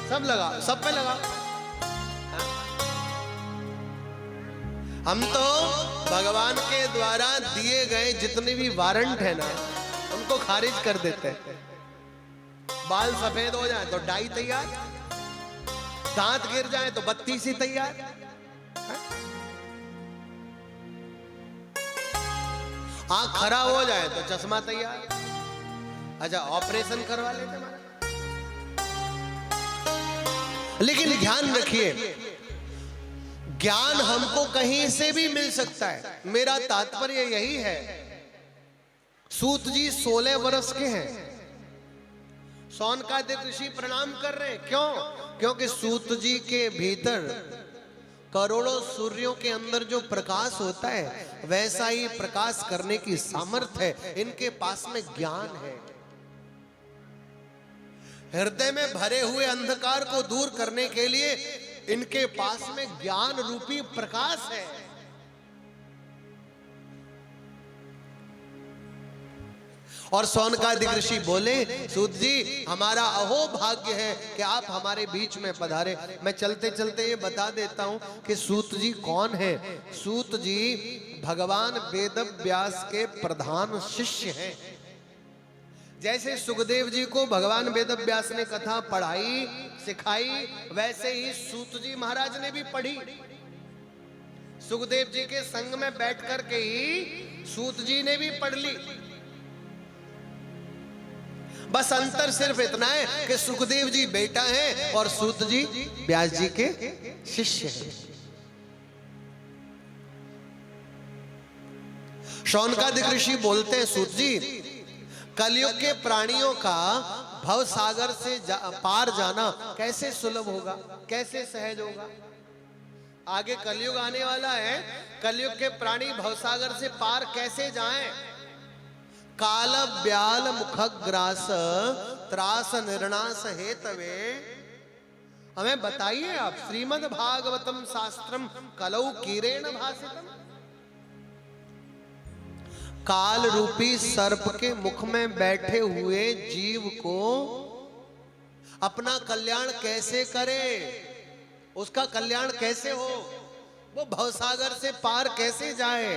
Speaker 1: सब लगा, सब पे लगा। हम तो भगवान के द्वारा दिए गए जितने भी वारंट है ना, उनको खारिज कर देते हैं। बाल सफेद हो जाए तो डाई तैयार, दांत गिर जाए तो बत्ती सी तैयार, आंख खराब हो जाए तो चश्मा तैयार। अच्छा, ऑपरेशन करवा लेते हमारा। लेकिन ध्यान रखिए, ज्ञान हमको कहीं से भी मिल सकता है। मेरा तात्पर्य यही है, सूत जी 16 वर्ष के हैं, शौनकादिक ऋषि प्रणाम कर रहे हैं। क्यों? क्योंकि सूत जी के भीतर करोड़ों सूर्यों के अंदर जो प्रकाश होता है, वैसा ही प्रकाश करने की सामर्थ्य है। इनके पास में ज्ञान है। हृदय में भरे हुए अंधकार को दूर करने के लिए इनके पास में ज्ञान रूपी प्रकाश है। और शौनकादिक ऋषि बोले, सूत जी हमारा अहो भाग्य है कि आप हमारे बीच में पधारे। मैं चलते चलते ये बता देता हूं कि सूत जी कौन है। सूत जी भगवान वेद व्यास के प्रधान शिष्य हैं। जैसे सुखदेव जी को भगवान वेद व्यास ने कथा पढ़ाई सिखाई, वैसे ही सूत जी महाराज ने भी पढ़ी। सुखदेव जी के संग में बैठ कर के ही सूत जी ने भी पढ़ ली। बस अंतर सिर्फ इतना है कि सुखदेव जी बेटा हैं और सूत जी व्यास जी के शिष्य हैं। शौनकादिक ऋषि बोलते हैं, सूत जी कलयुग के प्राणियों का भव सागर से पार जाना कैसे सुलभ होगा, कैसे सहज होगा। आगे कलयुग आने वाला है, कलयुग के प्राणी भवसागर से पार कैसे जाएं। काल ब्याल मुखग्रास त्रास निर्णास हेतवे, हमें बताइए आप। श्रीमद् भागवतम शास्त्रम कलौ कीरेण भासितम। काल रूपी सर्प के मुख में बैठे हुए जीव को अपना कल्याण कैसे करे, उसका कल्याण कैसे हो, वो भवसागर से पार कैसे जाए।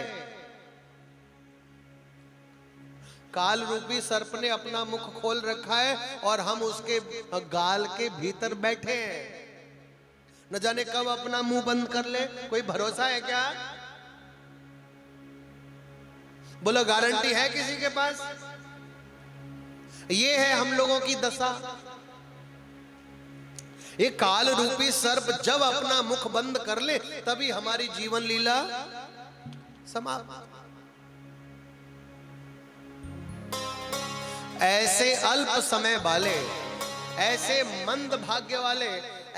Speaker 1: काल रूपी सर्प ने अपना मुख खोल रखा है और हम उसके गाल के भीतर बैठे हैं। न जाने कब अपना मुंह बंद कर ले, कोई भरोसा है क्या? बोलो, गारंटी है किसी के पास? ये है हम लोगों की दशा। ये काल रूपी सर्प जब अपना मुख बंद कर ले, तभी हमारी जीवन लीला समाप्त। ऐसे अल्प समय वाले, ऐसे मंद भाग्य वाले,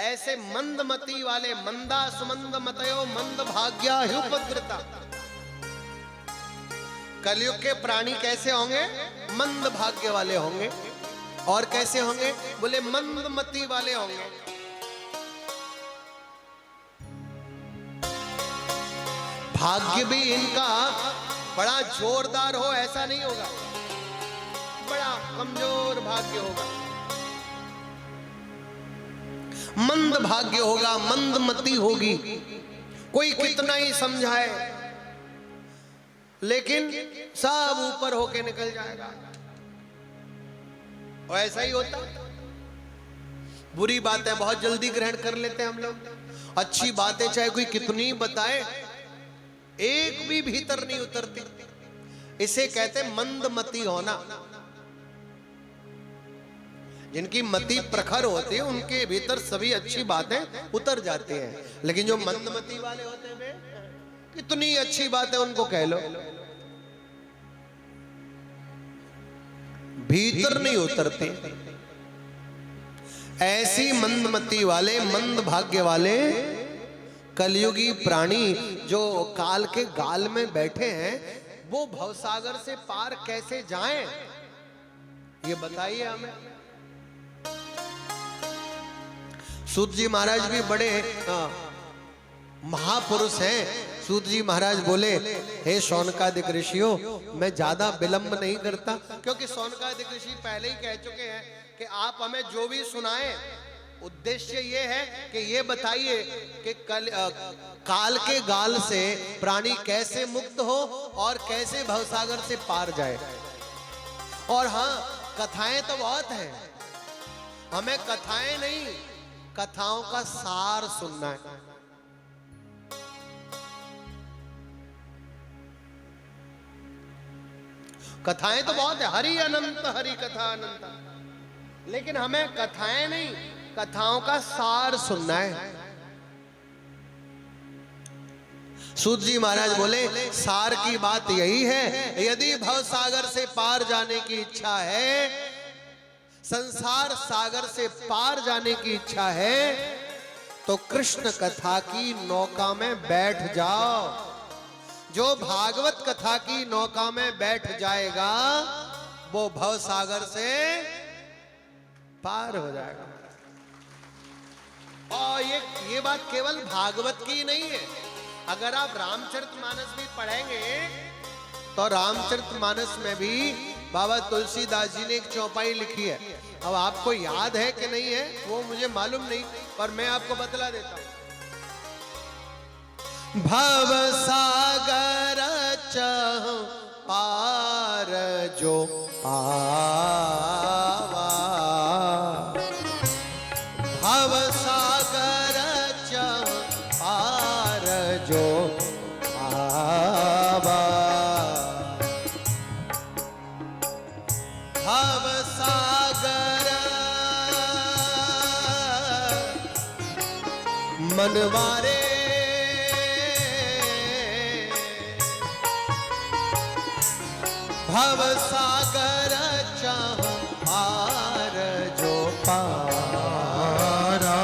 Speaker 1: ऐसे मंदमती वाले, मंदा सुमंद मतयो मंद भाग्या ह्युपद्रता। कलयुग के प्राणी कैसे होंगे? मंद भाग्य वाले होंगे। और कैसे होंगे? बोले मंदमती वाले होंगे। भाग्य भी इनका बड़ा जोरदार हो ऐसा नहीं होगा, बड़ा कमजोर भाग्य होगा, मंद भाग्य होगा, मंदमती होगी। कोई कितना ही समझाए लेकिन सब ऊपर होके निकल जाएगा। और ऐसा ही होता। बुरी बातें बहुत जल्दी ग्रहण कर लेते हैं हम लोग। अच्छी बातें चाहे कोई कितनी बताए, एक भी भीतर नहीं उतरती। इसे कहते मंदमती होना। जिनकी मति प्रखर होती है उनके भीतर सभी अच्छी बातें उतर जाती हैं, लेकिन जो मंदमती वाले होते हैं वे कितनी अच्छी बातें उनको कह लो भीतर नहीं उतरती। ऐसी मंदमती वाले, मंद भाग्य वाले कलयुगी प्राणी जो काल के गाल में बैठे हैं, वो भवसागर से पार कैसे जाएं, ये बताइए हमें। सूत जी महाराज भी बड़े महापुरुष हैं। सूत जी महाराज बोले, हे शौनकादिक ऋषियों, मैं ज्यादा विलंब नहीं करता, क्योंकि शौनकादिक ऋषि पहले ही कह चुके हैं कि आप हमें जो भी सुनाएं, उद्देश्य ये है कि ये बताइए कि काल के गाल से प्राणी कैसे मुक्त हो और कैसे भवसागर से पार जाए। और हाँ, कथाएं तो बहुत हैं, हमें कथाएं नहीं, कथाओं का सार सुनना है। कथाएं तो बहुत है, हरि अनंत हरि कथा अनंत, लेकिन हमें कथाएं नहीं, कथाओं का सार सुनना है। सूत जी महाराज बोले, सार की बात यही है, यदि भव सागर से पार जाने की इच्छा है, संसार सागर से पार जाने की इच्छा है, तो कृष्ण कथा की नौका में बैठ जाओ। जो भागवत कथा की नौका में बैठ जाएगा वो भव सागर से पार हो जाएगा। और ये बात केवल भागवत की नहीं है। अगर आप रामचरितमानस भी पढ़ेंगे तो रामचरितमानस में भी बाबा तुलसीदास जी ने एक चौपाई लिखी है। अब आपको याद है कि नहीं है वो मुझे मालूम नहीं, पर मैं आपको बतला देता हूं। भव सागर चह पार जो पावा, भव सागर चह पार जो पावा, भव सागर मनवारे, भव सागर चह पार जो पारा।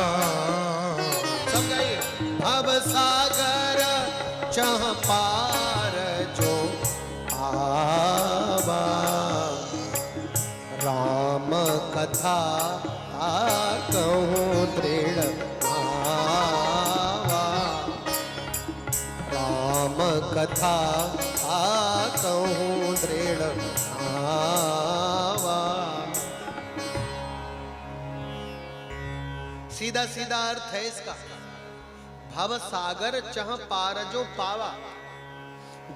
Speaker 1: समझाइए, भव सागर चह पार जो आवा, राम कथा कहूँ दृढ़ भावा, राम कथा कहूँ दृढ़ भावा। सीधा सीधा अर्थ है इसका, भव सागर चह पार जो पावा।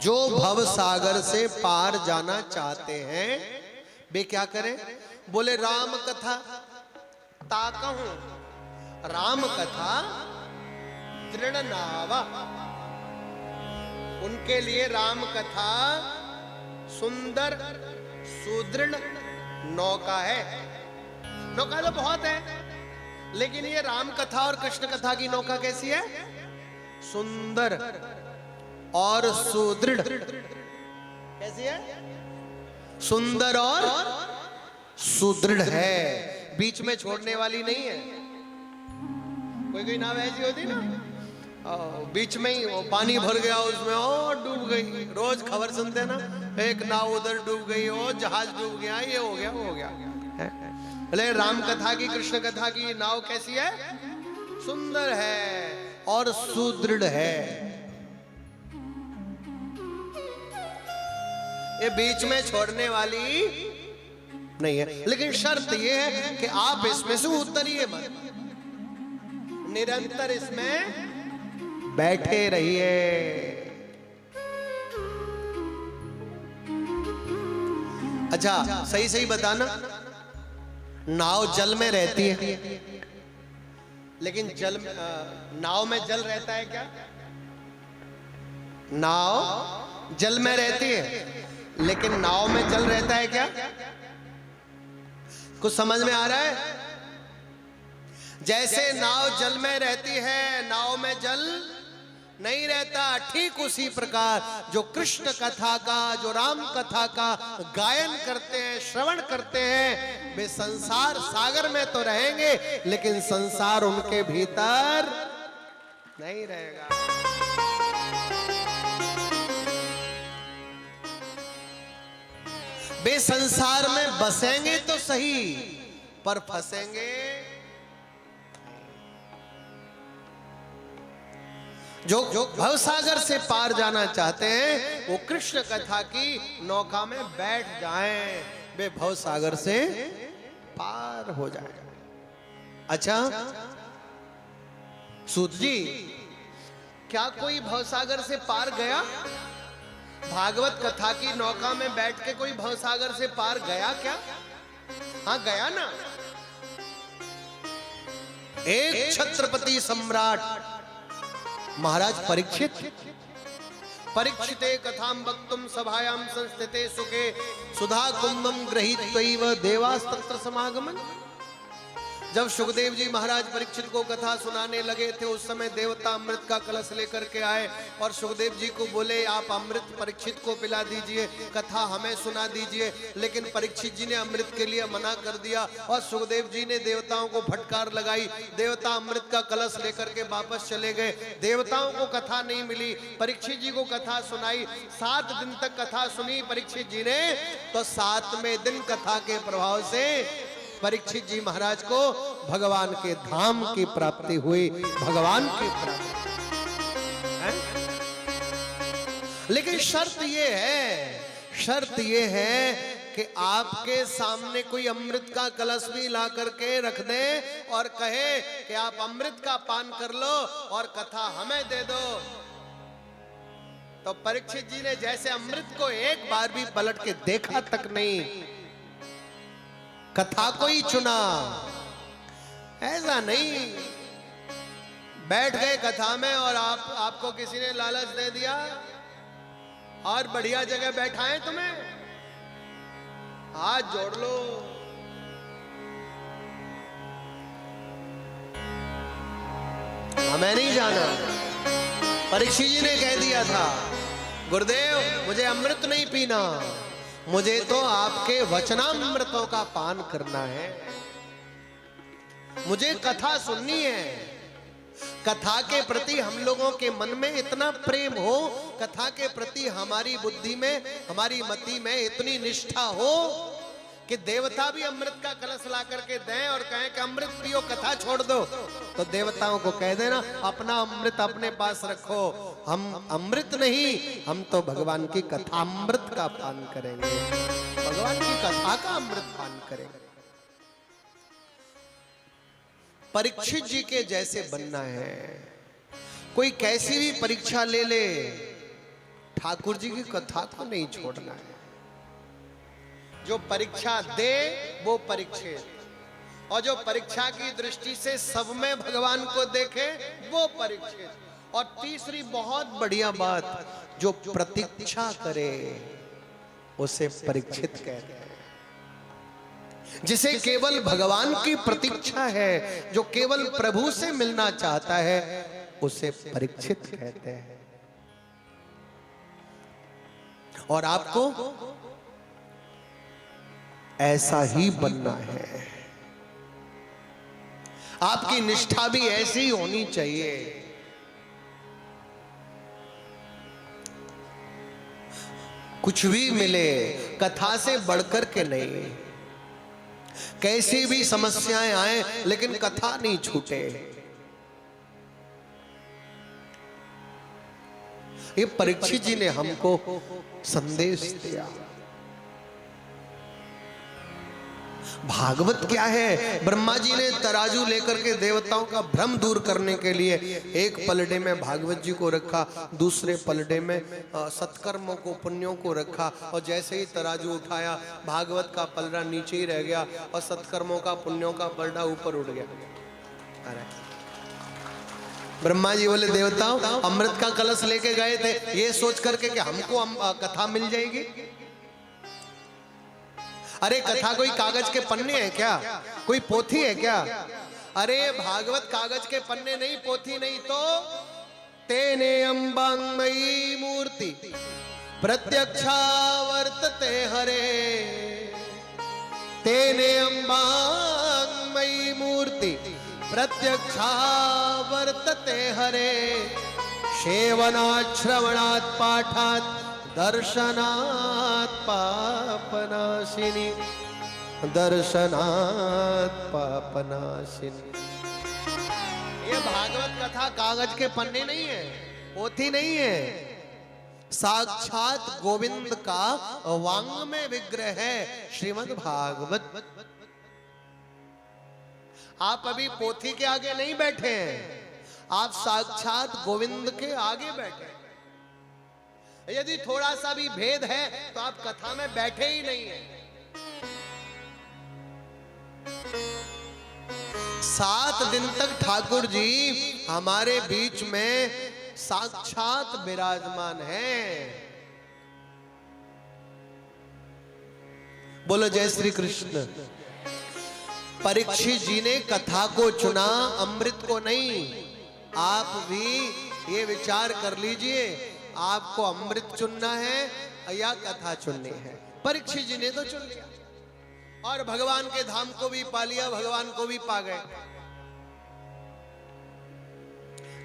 Speaker 1: जो भव सागर से पार जाना चाहते हैं वे क्या करें? बोले राम कथा ताकहूं, राम कथा दृढ़ नावा। उनके लिए राम कथा सुंदर सुदृढ़ नौका है। नौका तो बहुत है, लेकिन ये राम कथा और कृष्ण कथा की नौका कैसी है? सुंदर और सुदृढ़। कैसी है? सुंदर और सुदृढ़ है, बीच में छोड़ने वाली नहीं है। कोई कोई नाव ऐसी होती ना, बीच में ही पानी भर गया उसमें और डूब गई। रोज खबर सुनते ना, एक नाव उधर डूब गई, और जहाज डूब गया, ये हो गया वो हो गया। अरे राम कथा की कृष्ण कथा की नाव कैसी है? सुंदर है और सुदृढ़ है। ये बीच में छोड़ने वाली नहीं है, लेकिन शर्त ये है कि आप इसमें से उतरिए मत, निरंतर इसमें बैठे रहिए। अच्छा, सही सही बताना, नाव जल में रहती है, लेकिन जल नाव में जल रहता है क्या? नाव जल में रहती है, लेकिन नाव में जल रहता है क्या? कुछ समझ में आ रहा है? जैसे नाव जल में रहती है, नाव में जल नहीं रहता, ठीक उसी प्रकार जो कृष्ण कथा का, जो राम कथा का गायन करते हैं, श्रवण करते हैं, वे संसार सागर में तो रहेंगे लेकिन संसार उनके भीतर नहीं रहेगा। वे संसार में बसेंगे तो सही पर फंसेंगे। जो भवसागर से पार जाना चाहते हैं वो कृष्ण कथा की नौका में बैठ जाएं, वे भवसागर से पार हो जाएं। अच्छा सूत जी, क्या कोई भवसागर से पार गया? भागवत कथा की नौका में बैठ के कोई भवसागर से पार गया क्या? हाँ गया ना। एक छत्रपति सम्राट महाराज परीक्षिते कथाम वक्तुम सभायाम संस्थिते सुखे सुधा कुंभम गृहीत्वैव देवास्तत्र समागमन। जब सुखदेव जी महाराज परीक्षित को कथा सुनाने लगे थे, उस समय देवता अमृत का कलश लेकर के आए और सुखदेव जी को बोले आप अमृत परीक्षित को पिला दीजिए, कथा हमें सुना दीजिए। लेकिन परीक्षित जी ने अमृत के लिए मना कर दिया और सुखदेव जी ने देवताओं को फटकार लगाई। देवता अमृत का कलश लेकर के वापस चले गए। देवताओं को कथा नहीं मिली, परीक्षित जी को कथा सुनाई। 7 दिन तक कथा सुनी परीक्षित जी ने, तो 7वें दिन कथा के प्रभाव से परीक्षित जी महाराज को भगवान के धाम की प्राप्ति हुई, भगवान की प्राप्ति। लेकिन शर्त ये है कि आपके सामने कोई अमृत का कलश भी ला करके रख दे और कहे कि आप अमृत का पान कर लो और कथा हमें दे दो। तो परीक्षित जी ने जैसे अमृत को एक बार भी पलट के देखा तक नहीं, कथा को ही चुना। ऐसा नहीं बैठ गए कथा में और आपको किसी ने लालच दे दिया और बढ़िया जगह बैठाएं तुम्हें, हाथ जोड़ लो। हमें नहीं जाना। परीक्षित जी ने कह दिया था गुरुदेव मुझे अमृत नहीं पीना, मुझे तो आपके वचनामृतों का पान करना है, मुझे कथा सुननी है। कथा के प्रति हम लोगों के मन में इतना प्रेम हो, कथा के प्रति हमारी बुद्धि में, हमारी मति में इतनी निष्ठा हो कि देवता भी अमृत का कलश ला करके दें और कहें कि अमृत पियो, कथा छोड़ दो, तो देवताओं को कह देना अपना अमृत अपने पास रखो, हम अमृत नहीं, हम तो भगवान की कथा अमृत का पान करेंगे, भगवान की कथा का अमृत पान करेंगे। परीक्षित जी के जैसे बनना है। कोई कैसी भी परीक्षा ले ले, ठाकुर जी की कथा को नहीं छोड़ना है। जो परीक्षा दे वो परीक्षित, और जो परीक्षा की दृष्टि से सब में भगवान को देखे वो परीक्षित। और तीसरी बहुत बढ़िया बात, जो प्रतीक्षा करे उसे परीक्षित कहते हैं। जिसे केवल भगवान की प्रतीक्षा है, जो केवल प्रभु से मिलना चाहता है, उसे परीक्षित कहते हैं। और आपको ऐसा ही बनना है। आपकी निष्ठा भी ऐसी ही होनी चाहिए। कुछ भी मिले, कथा से बढ़कर के नहीं। कैसी भी समस्याएं आए लेकिन कथा नहीं छूटे। ये परीक्षित जी ने हमको संदेश दिया। भागवत क्या है? ब्रह्मा जी ने तराजू लेकर के देवताओं का भ्रम दूर करने के लिए एक पलड़े में भागवत जी को रखा, दूसरे पलड़े में सत्कर्मों को, पुण्यों को रखा, और जैसे ही तराजू उठाया भागवत का पलड़ा नीचे ही रह गया और सत्कर्मों का, पुण्यों का पलड़ा ऊपर उठ गया। अरे ब्रह्मा जी बोले देवताओं अमृत का कलश लेके गए थे ये सोच करके कि हमको कथा मिल जाएगी। अरे कथा कोई कागज के पन्ने हैं क्या, कोई पोथी है क्या? अरे भागवत कागज के पन्ने नहीं, पोथी नहीं तो तेने अंबांगमयी मूर्ति प्रत्यक्षा वर्तते हरे, तेने अंबांगमयी मूर्ति प्रत्यक्षा वर्तते हरे, सेवनात् श्रवणात् पाठात् दर्शनात् पापनाशिनी, दर्शनात् पापनाशिनी। ये भागवत कथा कागज के पन्ने नहीं है, पोथी नहीं है, साक्षात गोविंद का वांग्मय विग्रह है श्रीमद् भागवत। आप अभी पोथी के आगे नहीं बैठे हैं, आप साक्षात गोविंद के आगे बैठे हैं। यदि थोड़ा सा भी भेद है तो आप कथा में बैठे ही नहीं हैं। 7 दिन तक ठाकुर जी हमारे बीच में साक्षात विराजमान हैं। बोलो जय श्री कृष्ण। परीक्षित जी ने कथा को चुना, अमृत को नहीं। आप भी ये विचार कर लीजिए, आपको अमृत चुनना है या कथा चुननी है। परीक्षित जी ने तो चुन लिया और भगवान के धाम को भी पा लिया, भगवान को भी पा गए।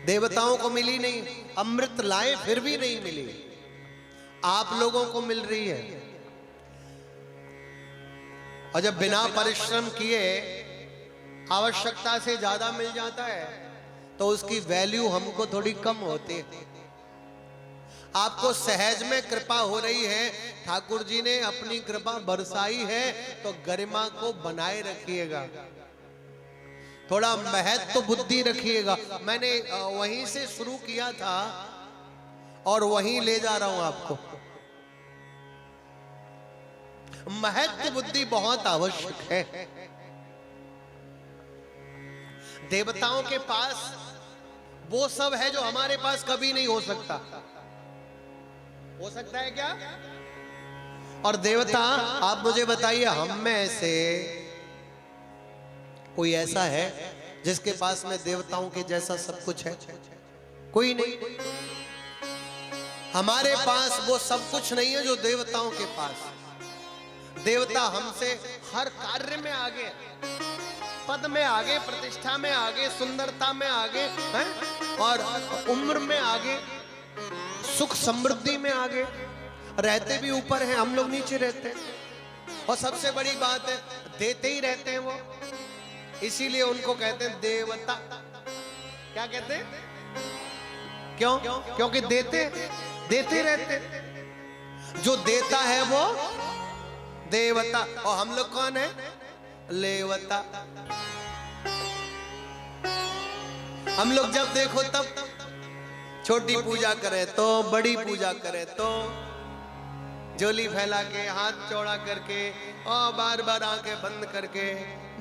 Speaker 1: देवताओं को मिली नहीं, अमृत लाए फिर भी नहीं मिली, आप लोगों को मिल रही है। और जब बिना परिश्रम किए आवश्यकता से ज्यादा मिल जाता है तो उसकी वैल्यू हमको थोड़ी कम होती है। आपको सहज में कृपा हो रही है, ठाकुर जी ने अपनी कृपा बरसाई है, तो गरिमा को बनाए रखिएगा, थोड़ा महत्व तो बुद्धि रखिएगा। मैंने वहीं से शुरू किया था और वहीं ले जा रहा हूं आपको। महत्व बुद्धि बहुत आवश्यक है। देवताओं के पास वो सब है जो हमारे पास कभी नहीं हो सकता। हो सकता है क्या? और देवता, आप मुझे बताइए, हम में से कोई ऐसा है जिसके पास में देवताओं के जैसा सब कुछ है? कोई नहीं। हमारे पास वो सब कुछ नहीं है जो देवताओं के पास। देवता हमसे हर कार्य में आगे, पद में आगे, प्रतिष्ठा में आगे, सुंदरता में आगे हैं, और उम्र में आगे, सुख समृद्धि में आगे। रहते भी ऊपर हैं, हम लोग नीचे रहते हैं। और सबसे बड़ी बात है, देते ही रहते हैं वो, इसीलिए उनको कहते हैं देवता। क्या कहते हैं? क्यों? क्योंकि देते रहते। जो देता है वो देवता, और हम लोग कौन है? लेवता। हम लोग जब देखो तब छोटी पूजा करें तो, बड़ी पूजा करें तो, झोली फैला के, हाथ चौड़ा करके और बार बार आंखें बंद करके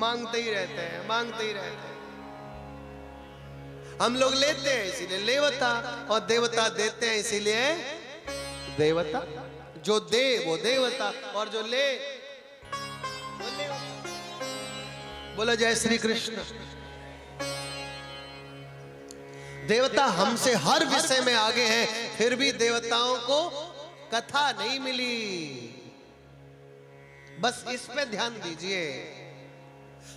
Speaker 1: मांगते ही रहते हैं, मांगते ही रहते हैं। हम लोग लेते हैं इसीलिए लेवता, और देवता देते हैं इसीलिए देवता। जो दे वो देवता, और जो ले वो लेवता। बोलो जय श्री कृष्ण। देवता हमसे हर विषय में आगे हैं, फिर भी देवताओं को कथा नहीं मिली। बस इस पे ध्यान दीजिए।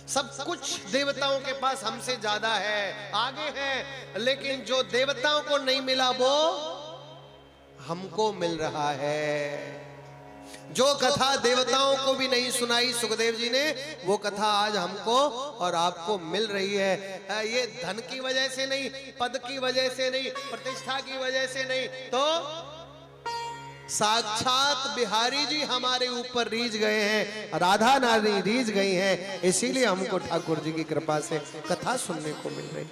Speaker 1: सब कुछ देवताओं के पास हमसे ज्यादा है, आगे है, लेकिन जो देवताओं को नहीं मिला वो हमको मिल रहा है। जो कथा देवताओं को भी नहीं सुनाई सुखदेव जी ने, वो कथा आज हमको और आपको मिल रही है। ये धन की वजह से नहीं, पद की वजह से नहीं, प्रतिष्ठा की वजह से नहीं, तो साक्षात बिहारी जी हमारे ऊपर रीझ गए हैं, राधा नारी रीझ गई हैं, इसीलिए हमको ठाकुर जी की कृपा से कथा सुनने को मिल रही।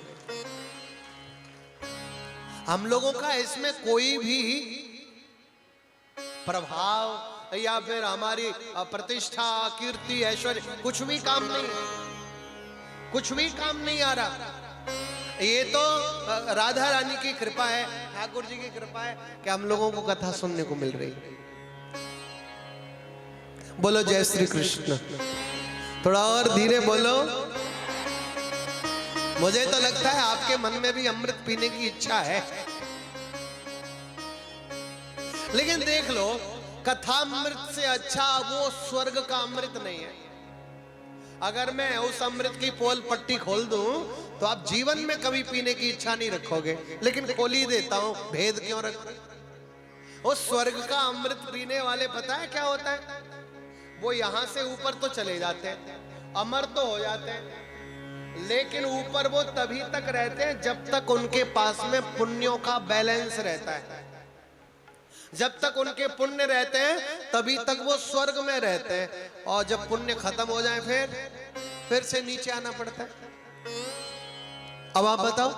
Speaker 1: हम लोगों का इसमें कोई भी प्रभाव या फिर हमारी प्रतिष्ठा, कीर्ति, ऐश्वर्य कुछ भी काम नहीं, कुछ भी काम नहीं आ रहा। ये तो राधा रानी की कृपा है, ठाकुर जी की कृपा है कि हम लोगों को कथा सुनने को मिल रही। बोलो जय श्री कृष्ण। थोड़ा और धीरे बोलो। मुझे तो लगता है आपके मन में भी अमृत पीने की इच्छा है, लेकिन देख लो कथामृत से अच्छा वो स्वर्ग का अमृत नहीं है। अगर मैं उस अमृत की पोल पट्टी खोल दूं तो आप जीवन में कभी पीने की इच्छा नहीं रखोगे, लेकिन खोल ही देता हूं, भेद क्यों रखो। उस स्वर्ग का अमृत पीने वाले पता है क्या होता है, वो यहां से ऊपर तो चले जाते हैं, अमर तो हो जाते हैं, लेकिन ऊपर वो तभी तक रहते हैं जब तक उनके पास में पुण्यों का बैलेंस रहता है। जब तक उनके पुण्य रहते हैं तभी तक वो स्वर्ग में रहते हैं, और जब पुण्य खत्म हो जाए फिर से नीचे आना पड़ता है। अब आप बताओ,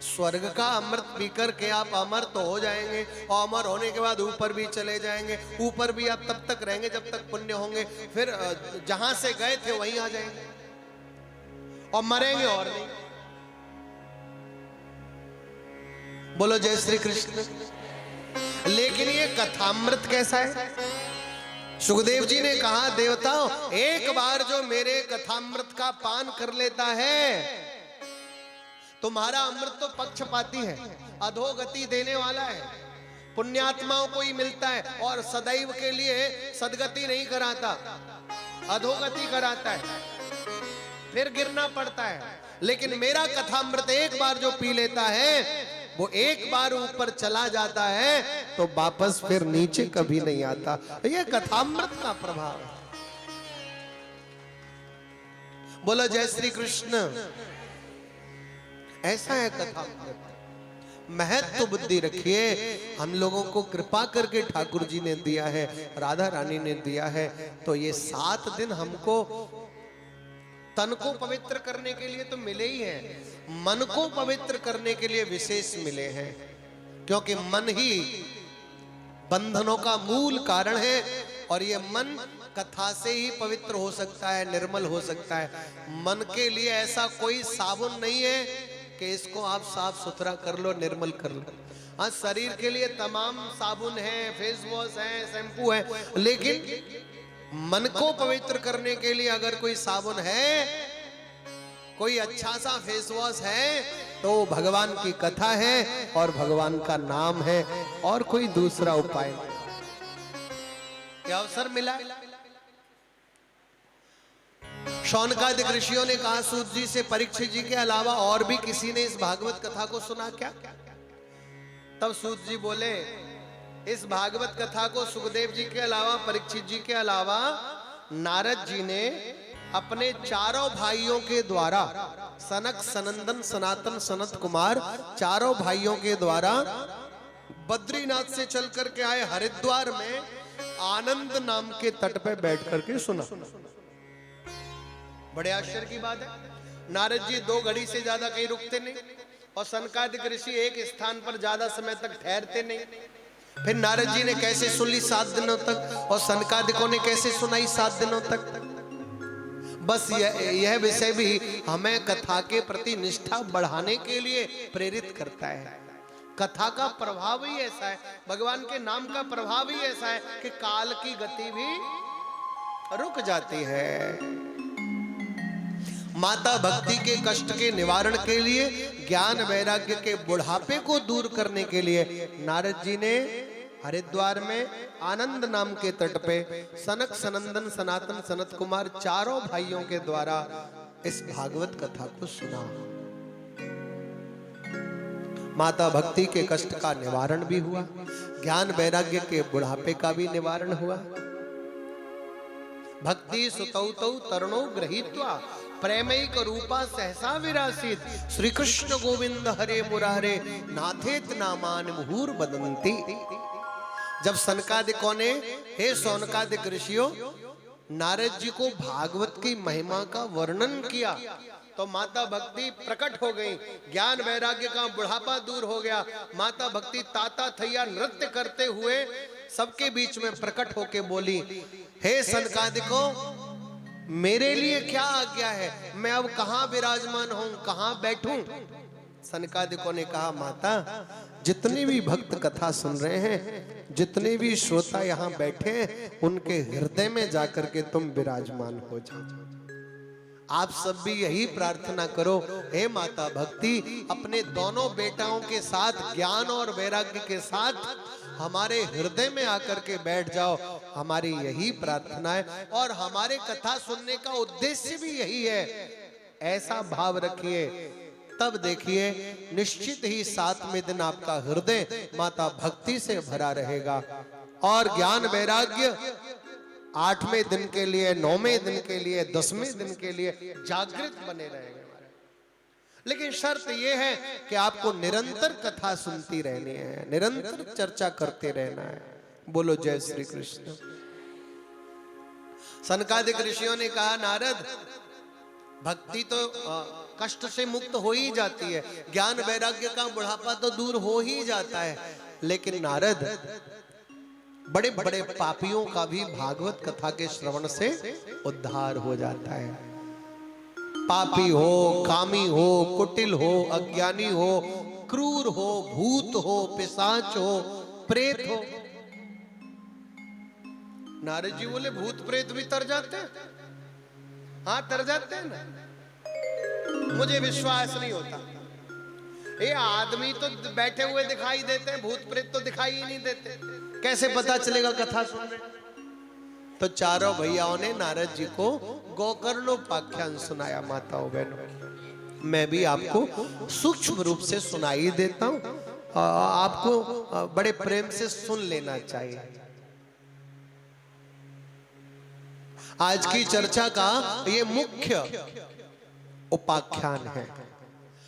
Speaker 1: स्वर्ग का अमृत पीकर के आप अमर तो हो जाएंगे, और अमर होने के बाद ऊपर भी चले जाएंगे। ऊपर भी आप तब तक रहेंगे जब तक पुण्य होंगे, फिर जहां से गए थे वहीं आ जाएंगे और मरेंगे और नहीं। बोलो जय श्री कृष्ण। लेकिन ये कथामृत कैसा है? सुखदेव जी ने कहा, देवताओं एक बार जो मेरे कथामृत का पान कर लेता है, तुम्हारा अमृत तो पक्षपाती है, अधोगति देने वाला है, पुण्यात्माओं को ही मिलता है, और सदैव के लिए सदगति नहीं कराता, अधोगति कराता है, फिर गिरना पड़ता है। लेकिन मेरा कथामृत एक बार जो पी लेता है, वो एक बार ऊपर चला जाता है तो वापस फिर नीचे कभी नहीं आता। ये कथामृत का प्रभाव है। बोलो जय श्री कृष्ण। ऐसा है कथामृत। महत्व बुद्धि रखिए। हम लोगों को कृपा करके ठाकुर जी ने दिया है, राधा रानी ने दिया है, तो ये 7 दिन हमको तन को पवित्र करने के लिए तो मिले ही हैं, मन को पवित्र करने के लिए विशेष मिले हैं, क्योंकि मन ही बंधनों का मूल कारण है, और ये मन कथा से ही पवित्र हो सकता है, निर्मल हो सकता है। मन के लिए ऐसा कोई साबुन नहीं है कि इसको आप साफ सुथरा कर लो, निर्मल कर लो। हाँ, शरीर के लिए तमाम साबुन है, फेस वॉश है, शैम्पू है, लेकिन मन को पवित्र करने के लिए अगर कोई साबुन है, कोई अच्छा सा फेस वॉश है, तो भगवान की कथा है और भगवान का नाम है, और कोई दूसरा उपाय नहीं। क्या अवसर मिला? शौनकादिक ऋषियों ने कहा सूत जी से, परीक्षित जी के अलावा और भी किसी ने इस भागवत कथा को सुना क्या? तब सूत जी बोले, इस भागवत कथा को सुखदेव जी के अलावा, परीक्षित जी के अलावा नारद जी ने अपने चारों भाइयों के द्वारा, सनक, सनंदन, सनातन, सनत कुमार, चारों भाइयों के द्वारा बद्रीनाथ से चल करके आए हरिद्वार में आनंद नाम के तट पे बैठ करके सुना। बड़े आश्चर्य की बात है। नारद जी 2 घड़ी से ज्यादा कहीं रुकते नहीं, और सनकादिक ऋषि एक स्थान पर ज्यादा समय तक ठहरते नहीं। फिर नारद जी ने कैसे सुन ली 7 दिनों तक, और सनकादिकों ने कैसे सुनाई 7 दिनों तक। बस यह विषय भी हमें कथा के प्रति निष्ठा बढ़ाने के लिए प्रेरित करता है। कथा का प्रभाव ही ऐसा है, भगवान के नाम का प्रभाव ही ऐसा है कि काल की गति भी रुक जाती है। माता भक्ति के कष्ट के निवारण के लिए, ज्ञान वैराग्य के बुढ़ापे को दूर करने के लिए नारद जी ने हरिद्वार में आनंद नाम के तट पे सनक, सनंदन, सनातन, सनत कुमार चारों भाइयों के द्वारा इस भागवत कथा को सुना। माता भक्ति के कष्ट का निवारण भी हुआ, ज्ञान वैराग्य के बुढ़ापे का भी निवारण हुआ। भक्ति सुतौ तरुणो गृहीत्वा प्रेमैक रूपा सहसा विरासित, श्री कृष्ण गोविंद हरे मुरारे नाथेत नामान मुहुर बदंती। जब सनकादिकों ने, हे सौनकादिक ऋषियों, नारद जी को भागवत की महिमा का वर्णन किया, तो माता भक्ति प्रकट हो गई, ज्ञान वैराग्य का बुढ़ापा दूर हो गया। माता भक्ति ताता थैया नृत्य करते हुए सबके बीच में प्रकट होके बोली, हे सनकादिकों, मेरे लिए क्या आज्ञा है? मैं अब कहां विराजमान हूं, कहां बैठूं? सनकादिकों ने कहा, माता जितने भी भक्त कथा सुन रहे हैं, जितने भी श्रोता यहाँ बैठे हैं, उनके हृदय में जाकर के तुम विराजमान हो जाओ। आप सब भी यही प्रार्थना करो, हे माता भक्ति, अपने दोनों बेटाओं के साथ ज्ञान और वैराग्य के साथ हमारे हृदय में आकर के बैठ जाओ। हमारी यही प्रार्थना है और हमारे कथा सुनने का उद्देश्य भी यही है। ऐसा भाव रखिए, तब देखिए निश्चित ही 7वें दिन आपका हृदय माता भक्ति से भरा रहेगा और ज्ञान वैराग्य 8वें दिन के लिए, 9वें दिन के लिए, 10वें दिन के लिए जागृत बने रहेंगे। लेकिन शर्त यह है कि आपको निरंतर कथा सुनती रहनी है, निरंतर चर्चा करते रहना है। बोलो जय श्री कृष्ण। सनकादिक ऋषियों ने कहा, नारद भक्ति तो कष्ट से मुक्त हो ही जाती है, ज्ञान वैराग्य का बुढ़ापा तो दूर हो ही जाता है, लेकिन नारद बड़े बड़े पापियों का भी भागवत कथा के श्रवण से उद्धार हो जाता है। पापी हो, कामी हो, कुटिल हो, अज्ञानी हो, क्रूर हो, भूत हो, पिशाच हो, प्रेत हो। नारद जी बोले, भूत प्रेत भी तर जाते हैं? हाँ, तर जाते हैं ना। मुझे विश्वास नहीं होता। ये आदमी तो बैठे हुए दिखाई देते हैं, भूत प्रेत तो दिखाई ही नहीं देते। कैसे पता चलेगा कथा सुन रहे? तो चारों भैयाओं ने नारद जी को गोकर्णोपाख्यान सुनाया। माताओं बहनों, मैं भी आपको सूक्ष्म रूप से सुनाई देता हूं, आपको बड़े प्रेम से सुन लेना चाहिए। आज की चर्चा का ये मुख्य उपाख्यान है।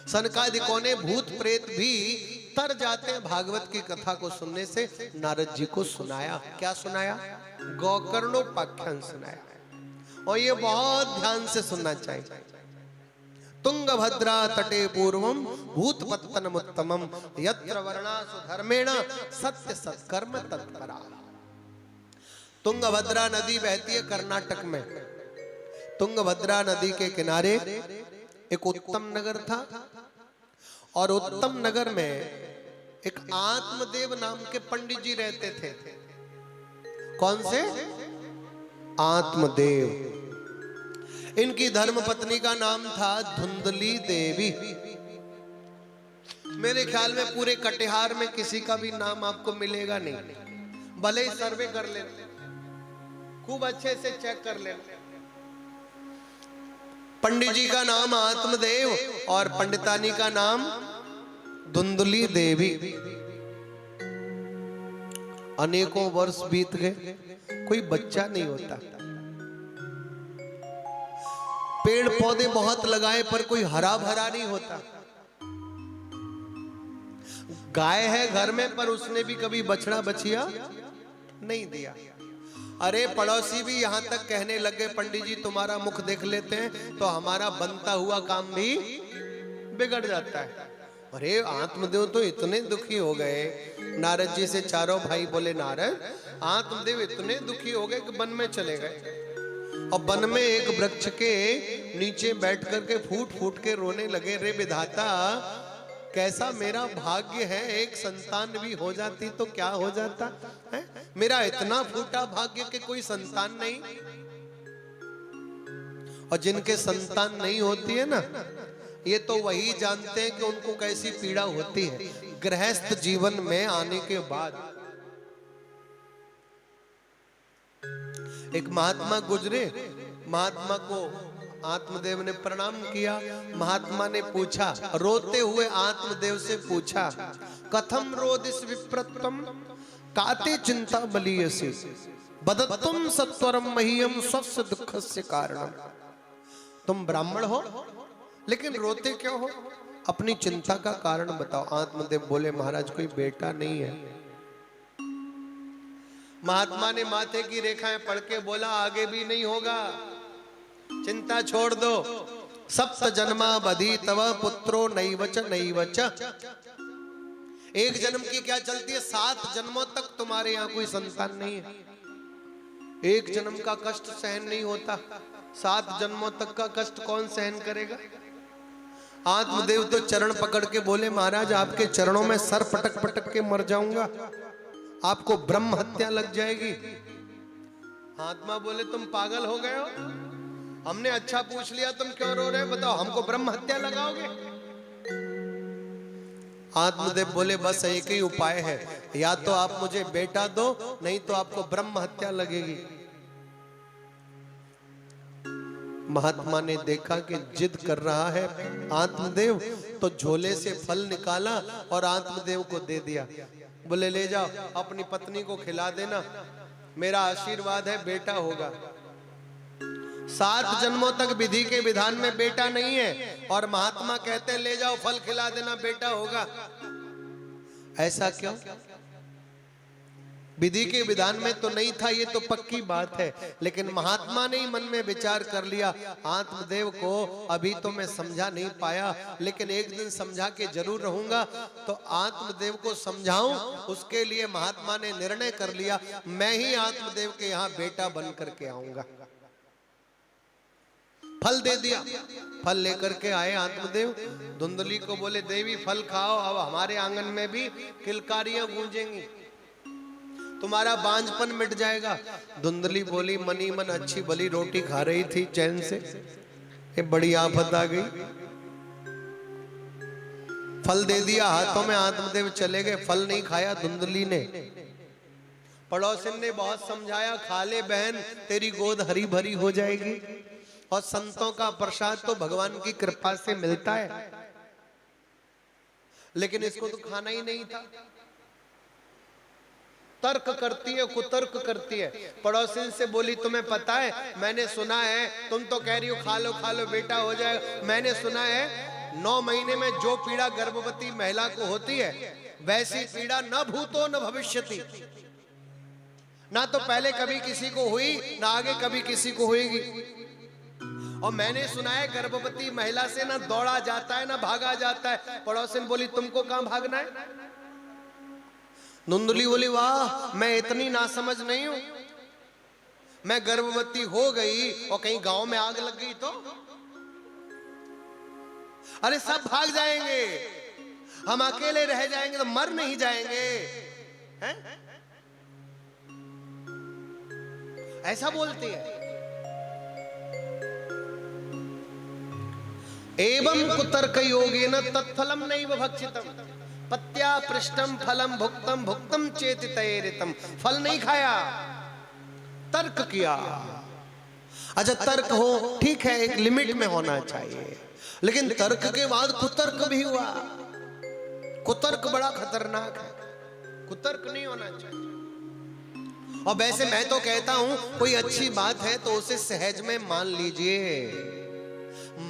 Speaker 1: सनकादिकों ने भूत प्रेत भी तर जाते हैं भागवत की कथा को सुनने से, नारद जी को सुनाया। क्या सुनाया? गोकर्णोपाख्यान सुनाया। और ये बहुत ध्यान से सुनना चाहिए। तुंगभद्रा तटे पूर्वम भूतपत्तनमुत्तमम यत्र वर्णासु धर्मेण सत्य सत्कर्म तत्परा। तुंगभद्रा नदी बहती है कर्नाटक में। तुंगभद्रा नदी के किनारे एक उत्तम नगर था और उत्तम नगर में एक आत्मदेव नाम के पंडित जी रहते थे। कौन से? आत्मदेव। इनकी धर्मपत्नी का नाम था धुंधली देवी। मेरे ख्याल में पूरे कटिहार में किसी का भी नाम आपको मिलेगा नहीं, भले ही सर्वे कर ले, खूब अच्छे से चेक कर ले। पंडित जी का नाम आत्मदेव और पंडितानी का नाम धुंधली देवी। अनेकों वर्ष बीत गए, कोई बच्चा नहीं होता। पेड़ पौधे बहुत लगाए पर कोई हरा भरा नहीं होता। गाय है घर में पर उसने भी कभी बछड़ा बछिया नहीं दिया। अरे पड़ोसी भी यहां तक कहने लगे, पंडित जी तुम्हारा मुख देख लेते हैं तो हमारा बनता हुआ काम भी बिगड़ जाता है। अरे आत्मदेव तो इतने दुखी हो गए। नारद जी से चारों भाई बोले, नारद आत्मदेव इतने दुखी हो गए कि वन में चले गए और वन में एक वृक्ष के नीचे बैठ करके फूट फूट के रोने लगे। रे विधाता, कैसा मेरा भाग्य है, एक संतान भी हो जाती तो क्या हो जाता है? मेरा इतना फूटा भाग्य कि कोई संतान नहीं। और जिनके संतान नहीं होती है ना, ये तो वही जानते हैं कि उनको कैसी पीड़ा होती है गृहस्थ जीवन में आने के बाद। एक महात्मा गुजरे, महात्मा को आत्मदेव ने प्रणाम किया। महात्मा ने पूछा, रोते हुए आत्मदेव से पूछा, कथम रोदिस विप्रत्वम काते चिंता बलीयसी बदत्तम सत्वरम मह्यम स्वस्य दुःखस्य कारणम। तुम ब्राह्मण हो लेकिन रोते क्यों हो? अपनी चिंता का कारण बताओ। आत्मदेव बोले, महाराज कोई बेटा नहीं है। महात्मा ने माथे की रेखाएं पढ़ के बोला, आगे भी नहीं होगा, चिंता छोड़ दो। सप्त जन्मा बधी तव पुत्रो नैवच नैवच। एक जन्म की क्या चलती है, 7 जन्मों तक तुम्हारे यहाँ कोई संतान नहीं है। एक जन्म का कष्ट सहन नहीं होता, 7 जन्मों तक का कष्ट कौन सहन करेगा? आत्मदेव तो चरण पकड़ के बोले महाराज आपके चरणों में सर पटक पटक के मर जाऊंगा, आपको ब्रह्म हत्या लग जाएगी। आत्मा बोले तुम पागल हो गए हो, हमने अच्छा पूछ लिया, तुम क्यों रो रहे हो, बताओ हमको ब्रह्म हत्या लगाओगे। आत्मदेव बोले बस एक ही उपाय है, या तो आप मुझे बेटा दो, नहीं तो आपको ब्रह्म हत्या लगेगी। महात्मा ने देखा कि जिद कर रहा है आत्मदेव, तो झोले से फल निकाला और आत्मदेव को दे दिया। बोले ले जाओ अपनी पत्नी को खिला देना, मेरा आशीर्वाद है बेटा होगा। 7 जन्मों तक विधि के विधान में बेटा नहीं है, और महात्मा कहते हैं ले जाओ फल खिला देना बेटा होगा। ऐसा क्यों? विधि के विधान में तो नहीं था, ये तो पक्की बात है, लेकिन महात्मा ने ही मन में विचार कर लिया आत्मदेव को अभी तो मैं समझा नहीं पाया, लेकिन एक दिन समझा के जरूर रहूंगा। तो आत्मदेव को समझाऊं, उसके लिए महात्मा ने निर्णय कर लिया मैं ही आत्मदेव के यहाँ बेटा बन करके आऊंगा। फल दे दिया, फल लेकर के आए आत्मदेव। धुंधली को बोले देवी फल खाओ, अब हमारे आंगन में भी किलकारियां गूंजेंगी, तुम्हारा बांझपन मिट जाएगा। धुंधली बोली मनी मन अच्छी भली रोटी खा रही थी चैन से, ये बड़ी आफत आ गई। फल दे दिया हाथों में, आत्मदेव चले गए, फल नहीं खाया धुंधली ने। पड़ोसन ने बहुत समझाया खा ले बहन, तेरी गोद हरी भरी हो जाएगी, और संतों का प्रसाद तो भगवान की कृपा से मिलता है। लेकिन इसको तो खाना ही नहीं था। तर्क करती है, कुतर्क करती है। पड़ोसी से बोली तुम्हें पता है, मैंने सुना है, तुम तो कह रही हो खा लो बेटा हो जाएगा, मैंने सुना है 9 महीने में जो पीड़ा गर्भवती महिला को होती है, वैसी पीड़ा न भूतो न भविष्यति, ना तो पहले कभी किसी को हुई, ना आगे कभी किसी को होगी। और मैंने सुना है गर्भवती महिला से ना दौड़ा जाता है ना भागा जाता है। पड़ोसन बोली तुमको कहां भागना है? धुंधली बोली वाह मैं इतनी नासमझ नहीं हूं, मैं गर्भवती हो गई और कहीं गांव में आग लग गई तो? अरे सब भाग जाएंगे, हम अकेले रह जाएंगे तो मर नहीं जाएंगे हैं? ऐसा बोलती है। एवं कुतर्क योगेन तत्फलम नैव भक्षितम पत्या पृष्ठम फलम भुक्तम भुक्तम चेतितैरितम। फल नहीं खाया, तर्क किया। अच्छा तर्क हो ठीक है, एक लिमिट में होना चाहिए, लेकिन तर्क के बाद कुतर्क भी हुआ। कुतर्क बड़ा खतरनाक है, कुतर्क नहीं होना चाहिए। और वैसे मैं तो कहता हूं कोई अच्छी बात है तो उसे सहज में मान लीजिए,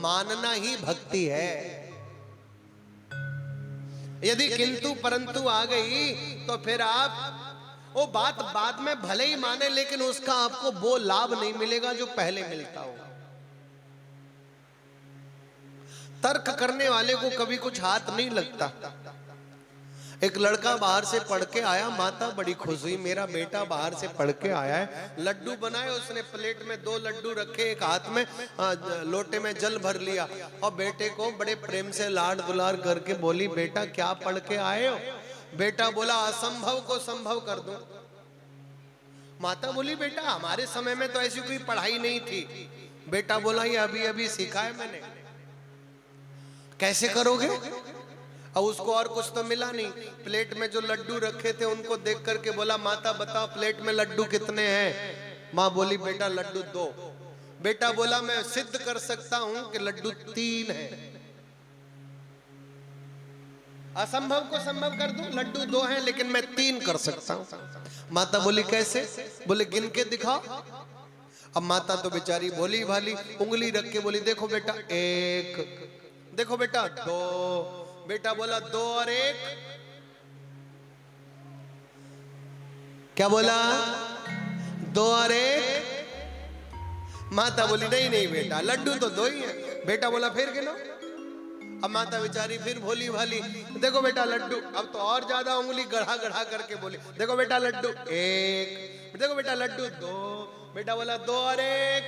Speaker 1: मानना ही भक्ति है। यदि किंतु परंतु आ गई तो फिर आप वो बात बाद में भले ही माने, लेकिन उसका आपको वो लाभ नहीं मिलेगा जो पहले मिलता हो। तर्क करने वाले को कभी कुछ हाथ नहीं लगता। एक लड़का बाहर से पढ़ के आया, माता बड़ी खुश हुई, मेरा बेटा बाहर से पढ़ के आया है। लड्डू बनाए, उसने प्लेट में 2 लड्डू रखे, एक हाथ में लोटे में जल भर लिया, और बेटे को बड़े प्रेम से लाड दुलार करके बोली बेटा क्या पढ़ के आए हो? बेटा बोला असंभव को संभव कर दूं। माता बोली बेटा हमारे समय में तो ऐसी कोई पढ़ाई नहीं थी। बेटा बोला ये अभी अभी सीखा है मैंने। कैसे करोगे? और उसको और कुछ तो मिला नहीं, प्लेट में जो लड्डू रखे थे उनको देख करके बोला माता बताओ प्लेट में लड्डू कितने हैं? माँ बोली बेटा लड्डू 2। बेटा बोला मैं सिद्ध कर सकता हूं कि लड्डू 3 है। असंभव को संभव कर दूं, लड्डू 2 हैं लेकिन मैं 3 कर सकता हूं। माता बोली कैसे? बोले गिन के दिखाओ। अब माता तो बेचारी भोली भाली उंगली रख के बोली देखो बेटा 1, देखो बेटा 2। बेटा बोला 2 और 1, क्या बोला? 2 और 1। माता बोली नहीं नहीं बेटा लड्डू तो 2 ही है। बेटा बोला फिर गिनो। अब माता बेचारी फिर भोली भाली देखो बेटा लड्डू, अब तो और ज्यादा उंगली गढ़ा गढ़ा करके बोली देखो बेटा लड्डू 1, देखो बेटा लड्डू 2। बेटा बोला 2 और 1।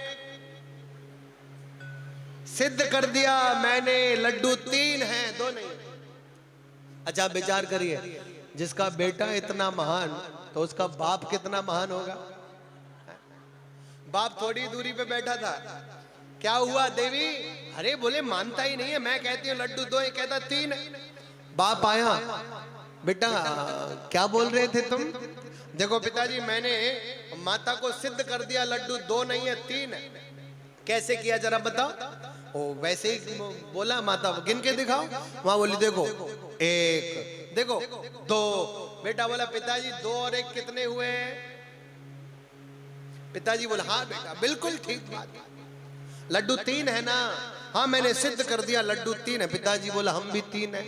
Speaker 1: सिद्ध कर दिया मैंने, लड्डू 3 हैं 2 नहीं। अच्छा विचार करिए, जिसका बेटा इतना महान तो उसका बाप कितना महान होगा। बाप थोड़ी दूरी पे बैठा था, क्या हुआ देवी? अरे बोले मानता ही नहीं है, मैं कहती हूँ लड्डू 2 है, कहता 3 है। बाप आया, बेटा क्या बोल रहे थे तुम? देखो पिताजी मैंने माता को सिद्ध कर दिया, लड्डू 2 नहीं है 3 है। कैसे किया जरा बताओ? ओ वैसे ही बोला, माता गिन के दिखाओ। वहां बोली देखो 1, देखो 2। बेटा बोला पिताजी 2 और 1 कितने हुए? पिताजी बोला हाँ बेटा बिल्कुल ठीक बात, लड्डू 3 है ना? हाँ मैंने सिद्ध कर दिया लड्डू 3 है। पिताजी बोला हम भी 3 है,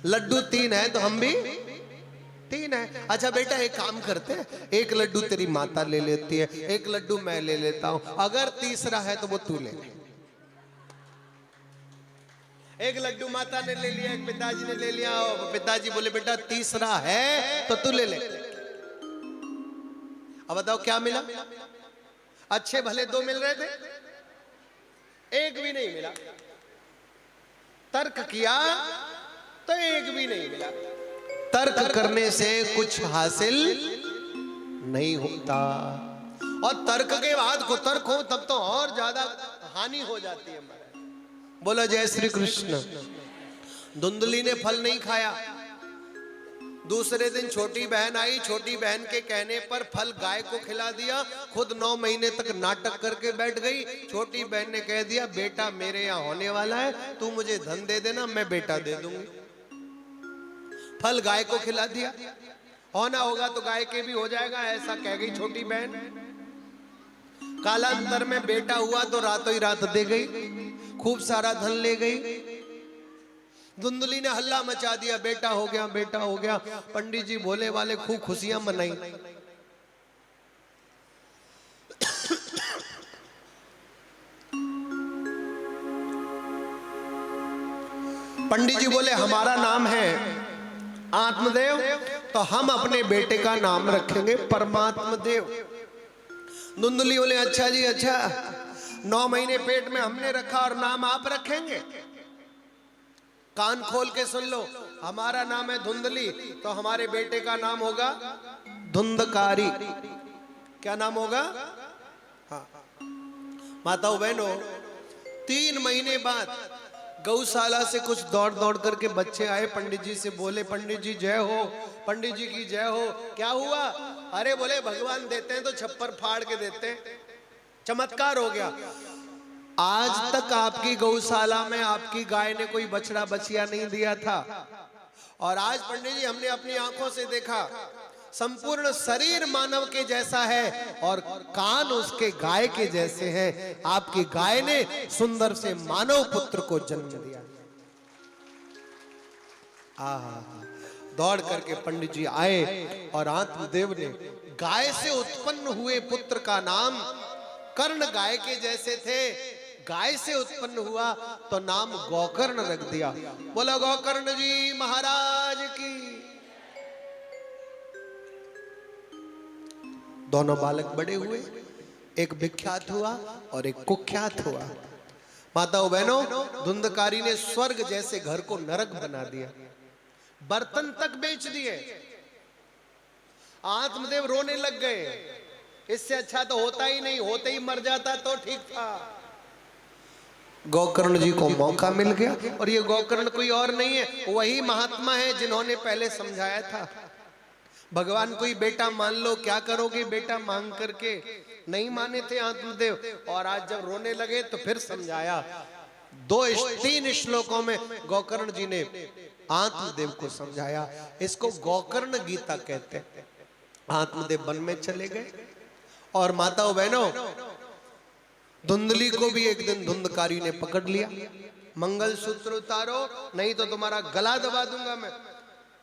Speaker 1: लड्डू 3 है तो हम भी 3 है। अच्छा बेटा एक काम करते हैं, एक लड्डू तेरी माता ले लेती है, एक लड्डू मैं ले लेता हूं, अगर तीसरा है तो वो तू ले। एक लड्डू माता ने ले लिया, एक पिताजी ने ले लिया। पिताजी बोले बेटा तीसरा है तो तू ले ले। अब बताओ क्या मिला? अच्छे भले 2 मिल रहे थे, एक भी नहीं मिला। तर्क किया तो एक भी नहीं मिला। तर्क करने से कुछ हासिल नहीं होता, और तर्क के बाद को तर्क हो तब तो और ज्यादा हानि हो जाती है। बोलो जय श्री कृष्ण। धुंधली ने फल नहीं खाया। दूसरे दिन छोटी बहन आई, छोटी बहन के कहने पर फल गाय को खिला दिया, खुद 9 महीने तक नाटक करके बैठ गई। छोटी बहन ने कह दिया बेटा मेरे यहाँ होने वाला है, तू मुझे धन दे देना, मैं बेटा दे दूंगी। फल गाय को खिला दिया, होना होगा तो गाय के भी हो जाएगा, ऐसा कह गई छोटी बहन। कालांतर में बेटा हुआ तो रातों ही रात दे गई, खूब सारा धन ले गई। धुंधली ने हल्ला मचा दिया, बेटा हो गया बेटा हो गया। पंडित जी भोले वाले खूब खुशियां मनाई। पंडित जी बोले हमारा नाम है आत्मदेव, तो हम अपने बेटे का नाम रखेंगे परमात्मा देव। धुंधली बोले अच्छा जी अच्छा, 9 महीने पेट में हमने रखा और नाम आप रखेंगे? कान खोल के सुन लो, हमारा नाम है धुंधली तो हमारे बेटे का नाम होगा धुंधकारी। क्या नाम होगा? हाँ माताओं बहनों, 3 महीने बाद गौशाला से कुछ दौड़ दौड़ करके बच्चे आए, पंडित जी से बोले पंडित जी जय हो, पंडित जी की जय हो। क्या हुआ? अरे बोले भगवान देते हैं तो छप्पर फाड़ के देते हैं, चमत्कार हो गया। आज तक आपकी गौशाला में आपकी गाय ने कोई बछड़ा बछिया नहीं दिया था, और आज पंडित जी हमने अपनी आंखों से देखा, संपूर्ण शरीर मानव के जैसा है और कान उसके गाय के जैसे हैं। आपकी गाय ने सुंदर से मानव पुत्र को जन्म दिया। दौड़ करके पंडित जी आए और आत्मदेव ने गाय से उत्पन्न हुए पुत्र का नाम, कर्ण गाय के जैसे थे, गाय से उत्पन्न हुआ तो नाम गोकर्ण रख दिया। बोलो गोकर्ण जी महाराज की। दोनों बालक बड़े हुए, एक विख्यात हुआ और एक कुख्यात हुआ। माताओं बहनों, धुंधकारी ने स्वर्ग जैसे घर को नरक बना दिया, बर्तन तक बेच दिए। आत्मदेव रोने लग गए, इससे अच्छा तो होता ही नहीं, होते ही मर जाता तो ठीक था। गोकर्ण जी को मौका मिल गया, और ये गोकर्ण कोई और नहीं है, वही महात्मा है जिन्होंने पहले समझाया था भगवान कोई बेटा मान लो, क्या करोगे बेटा मांग करके? नहीं माने थे आत्मदेव, और आज जब रोने लगे तो फिर समझाया। 3 श्लोकों में गोकर्ण जी ने आत्मदेव को समझाया। इसको गोकर्ण गीता कहते हैं। आत्मदेव वन में चले गए, और माताओं बहनों, धुंधली को भी एक दिन धुंधकारी ने पकड़ लिया। मंगलसूत्र उतारो नहीं तो तुम्हारा गला दबा दूंगा मैं।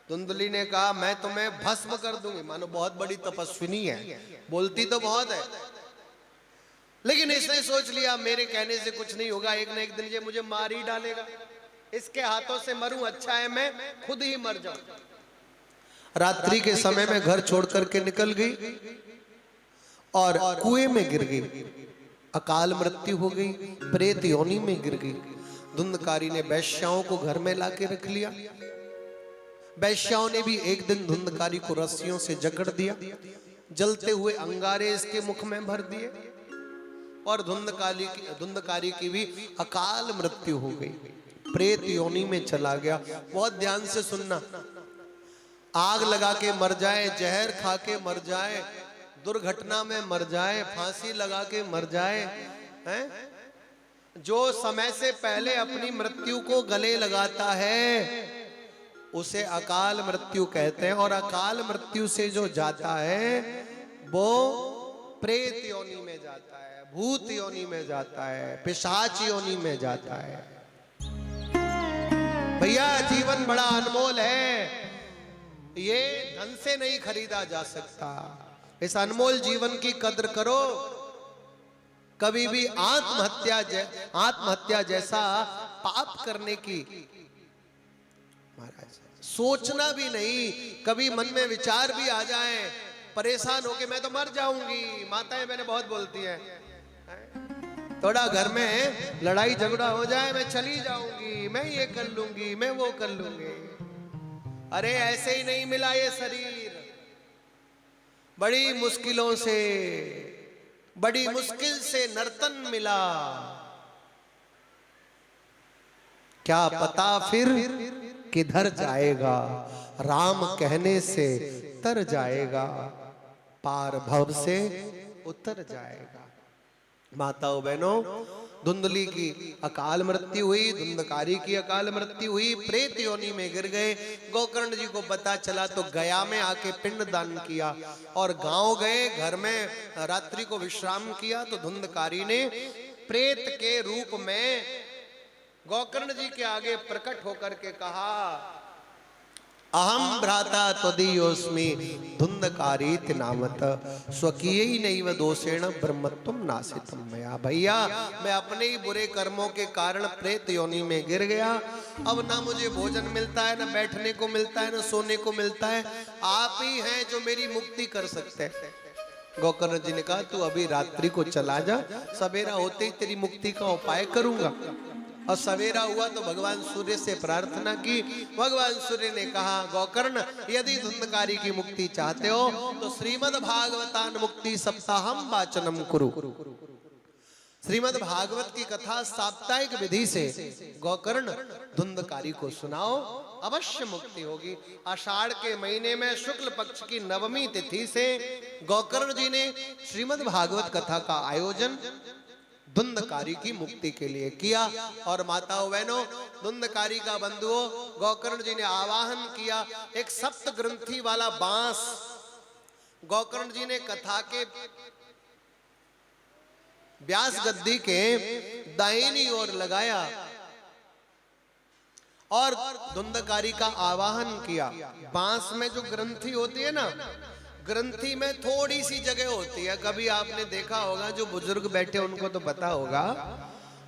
Speaker 1: धुंधली ने कहा मैं तुम्हें भस्म कर दूंगी। मानो बहुत बड़ी तपस्विनी है, बोलती तो बहुत है, लेकिन इसने सोच लिया मेरे कहने से कुछ नहीं होगा, एक न एक दिन ये मुझे मार ही डालेगा, इसके हाथों से मरूं अच्छा है मैं खुद ही मर जाऊं। रात्रि के समय में घर छोड़ करके निकल गई और कुएं में गिर गई। अकाल मृत्यु हो गई, प्रेत योनि में गिर गई। धुंधकारी ने वैश्याओं को घर में लाके रख लिया। वैश्याओं ने भी एक दिन धुंधकारी को रस्सियों से जकड़ दिया, जलते हुए अंगारे इसके मुख में भर दिए और धुंधकारी की भी अकाल मृत्यु हो गई, प्रेत योनि में चला गया। बहुत ध्यान से सुनना, आग लगा के मर जाए, जहर खा के मर जाए, दुर्घटना में मर जाए, फांसी लगा के मर जाए, हैं? जो समय से पहले अपनी मृत्यु को गले लगाता है उसे अकाल मृत्यु कहते हैं। और अकाल मृत्यु से जो जाता है वो प्रेत योनि में जाता है, भूत योनि में जाता है, पिशाच योनि में जाता है। भैया जीवन बड़ा अनमोल है, ये धन से नहीं खरीदा जा सकता। इस अनमोल जीवन की कद्र करो। कभी भी आत्महत्या जैसा पाप करने की महाराज सोचना भी नहीं। कभी मन में विचार भी आ जाए, परेशान होके मैं तो मर जाऊंगी, माताएं मैंने बहुत बोलती हैं, थोड़ा घर में लड़ाई झगड़ा हो जाए मैं चली जाऊंगी, मैं ये कर लूंगी, मैं वो कर लूंगी। अरे ऐसे ही नहीं मिला ये शरीर, बड़ी मुश्किलों से, बड़ी मुश्किल से नर्तन मिला। क्या पता फिर किधर जाएगा, राम कहने से तर जाएगा, पार भव से उतर जाएगा। माताओं बहनों, धुंधली की अकाल मृत्यु हुई, धुंधकारी की अकाल मृत्यु हुई, प्रेत योनि में गिर गए। गोकर्ण जी को पता चला तो गया में आके पिंड दान किया और गांव गए, घर में रात्रि को विश्राम किया। तो धुंधकारी ने प्रेत के रूप में गोकर्ण जी के आगे प्रकट होकर के कहा, अहम भ्राता त्वदीयोस्मि धुंधकारी नामत स्वकीय नैव दोषेण ब्रह्मत्वं नासितम मया। भैया मैं अपने ही बुरे कर्मों के कारण प्रेत योनि में गिर गया। अब ना मुझे भोजन मिलता है, ना बैठने को मिलता है, ना सोने को मिलता है। आप ही हैं जो मेरी मुक्ति कर सकते हैं। गोकर्ण जी ने कहा तू अभी रात्रि को चला जा, सवेरा होते ही तेरी मुक्ति का उपाय करूंगा। और सवेरा हुआ तो भगवान सूर्य से प्रार्थना की। भगवान सूर्य ने कहा, गोकर्ण यदि धुंधकारी की मुक्ति चाहते हो तो श्रीमद् भागवतान मुक्ति सप्ताहम वाचनम कुरु। श्रीमद् भागवत की कथा साप्ताहिक विधि से गोकर्ण धुंधकारी को सुनाओ, अवश्य मुक्ति होगी। आषाढ़ के महीने में शुक्ल पक्ष की नवमी तिथि से गोकर्ण जी ने श्रीमद् भागवत कथा का आयोजन धुंधकारी की मुक्ति के लिए किया। और माताओं बहनों, धुंधकारी का बंधुओं, गोकर्ण जी ने आवाहन किया। एक सप्त ग्रंथी वाला बांस गोकर्ण जी ने कथा के व्यास गद्दी के दाहिनी ओर लगाया और धुंधकारी का आवाहन किया। बांस में जो ग्रंथी होती है ना, ग्रंथि में थोड़ी सी जगह होती है। कभी आपने देखा होगा, जो बुजुर्ग बैठे उनको तो पता होगा,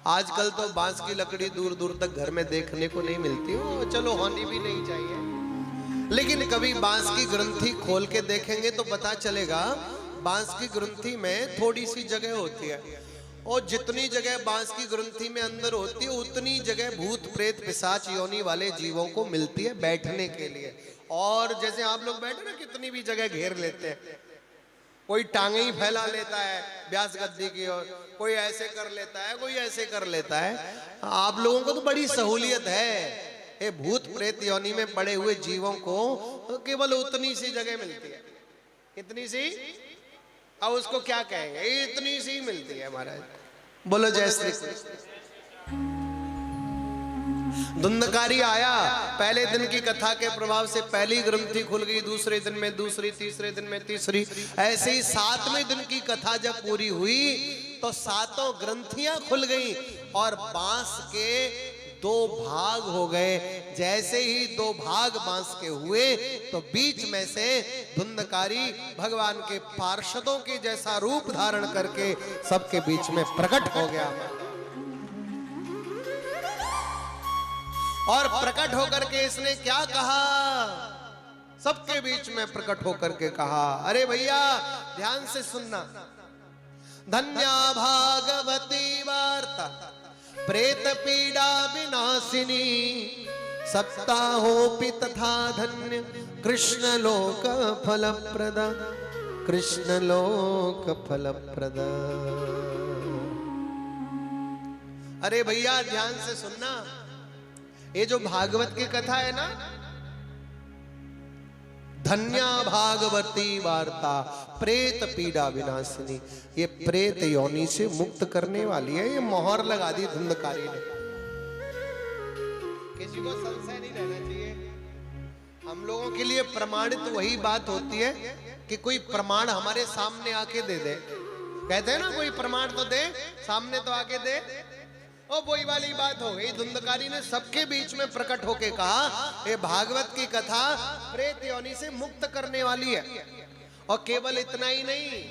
Speaker 1: आजकल तो बांस की लकड़ी दूर दूर तक घर में देखने को नहीं मिलती, वो चलो होनी भी नहीं चाहिए। लेकिन कभी बांस की ग्रंथि खोल के देखेंगे तो पता चलेगा बांस की ग्रंथि में थोड़ी सी जगह होती है। और जितनी जगह बांस की ग्रंथि में अंदर होती है उतनी जगह भूत प्रेत पिशाच योनि वाले जीवों को मिलती है बैठने के लिए। और जैसे आप लोग बैठे ना, कितनी भी जगह घेर लेते हैं, कोई टांगे ही फैला लेता है व्यास गद्दी की ओर, कोई ऐसे कर लेता है, कोई ऐसे कर लेता है। आप लोगों को तो बड़ी सहूलियत है। ये भूत प्रेत योनि में पड़े हुए जीवों को केवल उतनी सी जगह मिलती है। कितनी सी? अब उसको क्या कहेंगे, इतनी सी मिलती है महाराज। बोलो जय श्री कृष्ण। धुंधकारी आया, पहले दिन की कथा के प्रभाव से पहली ग्रंथि खुल गई, दूसरे दिन में दूसरी, तीसरे दिन में तीसरी, ऐसे ही 7वें दिन की कथा जब पूरी हुई तो 7 ग्रंथियां खुल गई और बांस के 2 भाग हो गए। जैसे ही 2 भाग बांस के हुए तो बीच में से धुंधकारी भगवान के पार्षदों के जैसा रूप धारण करके सबके बीच में प्रकट हो गया। और प्रकट होकर के इसने क्या कहा, सबके बीच में प्रकट होकर के कहा, अरे भैया ध्यान से सुनना, धन्या भागवती वार्ता प्रेत पीड़ा विनाशिनी सप्ताहोपि तथा धन्य कृष्ण लोक फलप्रदा कृष्ण लोक फलप्रदा। अरे भैया ध्यान से सुनना, ये जो भागवत की कथा है ना, धन्या भागवती वार्ता प्रेत पीड़ा विनाशिनी, ये प्रेत योनि से मुक्त करने वाली है। ये मोहर लगा दी धुंधकारी ने। किसी को संशय नहीं रहना चाहिए। हम लोगों के लिए प्रमाणित वही बात होती है कि कोई प्रमाण हमारे सामने आके दे दे। कहते हैं ना कोई प्रमाण तो दे, सामने तो आके दे। और वही वाली बात हो गई। धुंधकारी ने सबके बीच में प्रकट होके कहा, ये भागवत की कथा प्रेत योनि से मुक्त करने वाली है। और केवल इतना ही नहीं,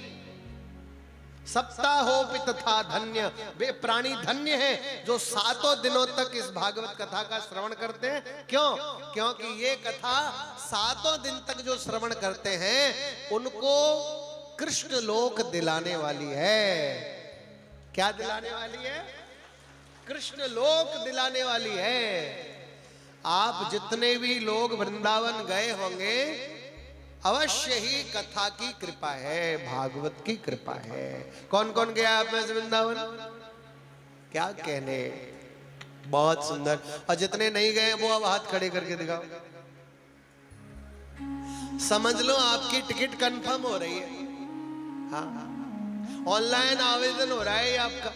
Speaker 1: सप्ताहोपि तथा धन्य, वे प्राणी धन्य हैं जो 7 दिनों तक इस भागवत कथा का श्रवण करते हैं। क्यों? क्योंकि ये कथा 7 दिन तक जो श्रवण करते हैं उनको कृष्ण लोक दिलाने वाली है। क्या दिलाने वाली है? कृष्ण लोक दिलाने वाली है। आप जितने भी लोग वृंदावन गए होंगे, अवश्य ही कथा की कृपा है, भागवत की कृपा है। कौन कौन गया आप में से वृंदावन? क्या कहने, बहुत सुंदर। और जितने नहीं गए वो अब हाथ खड़े करके दिखाओ। समझ लो आपकी टिकट कंफर्म हो रही है। हाँ, ऑनलाइन आवेदन हो रहा है आपका।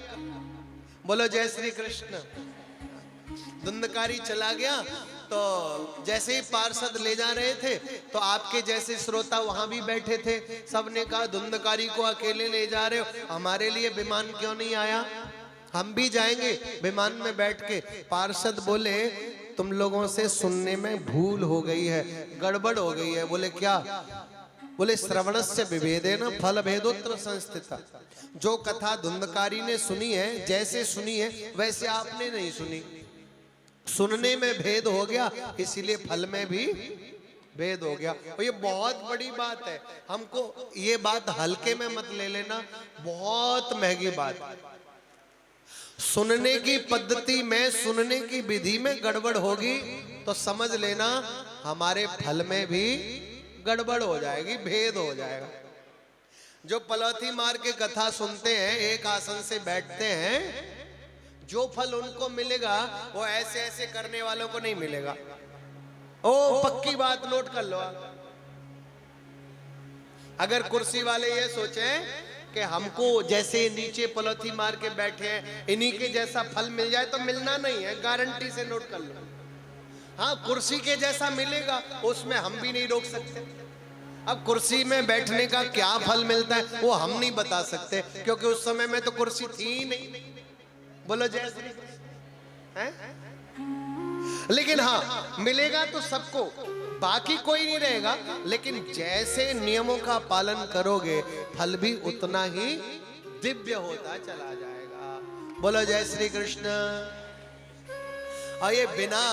Speaker 1: बोलो जय श्री कृष्ण। धुंधकारी चला गया तो जैसे ही पार्षद ले जा रहे थे तो आपके जैसे श्रोता वहां भी बैठे थे। सबने कहा धुंधकारी को अकेले ले जा रहे हो, हमारे लिए विमान क्यों नहीं आया, हम भी जाएंगे विमान में बैठ के। पार्षद बोले तुम लोगों से सुनने में भूल हो गई है, गड़बड़ हो गई है। बोले क्या? बोले श्रवणस्य विभेदेन फल भेदोत्र संस्थिता। जो कथा धुंधकारी ने सुनी है, जैसे सुनी है वैसे आपने नहीं सुनी। सुनने में भेद हो गया, इसीलिए फल में भी भेद हो गया। और ये बहुत बड़ी बात है, हमको ये बात हल्के में मत ले लेना, बहुत महंगी बात है। सुनने की पद्धति में, सुनने की विधि में गड़बड़ होगी तो समझ लेना हमारे फल में भी गड़बड़ हो जाएगी, भेद हो जाएगा। जो पलौथी मार के कथा सुनते हैं, एक आसन से बैठते हैं, जो फल उनको मिलेगा वो ऐसे ऐसे करने वालों को नहीं मिलेगा। ओ पक्की बात नोट कर लो। अगर कुर्सी वाले ये सोचे कि हमको जैसे नीचे पलौथी मार के बैठे हैं इन्हीं के जैसा फल मिल जाए, तो मिलना नहीं है, गारंटी से नोट कर लो। हाँ, कुर्सी के जैसा मिलेगा उसमें हम भी नहीं रोक सकते। अब कुर्सी में बैठने का क्या फल मिलता है वो हम नहीं बता सकते, क्योंकि उस समय में तो कुर्सी थी ही नहीं। बोलो जय श्री कृष्ण। लेकिन हाँ, मिलेगा तो सबको, बाकी कोई नहीं रहेगा। लेकिन जैसे नियमों का पालन करोगे फल भी उतना ही दिव्य होता चला जाएगा। बोलो जय श्री कृष्ण। और ये बिना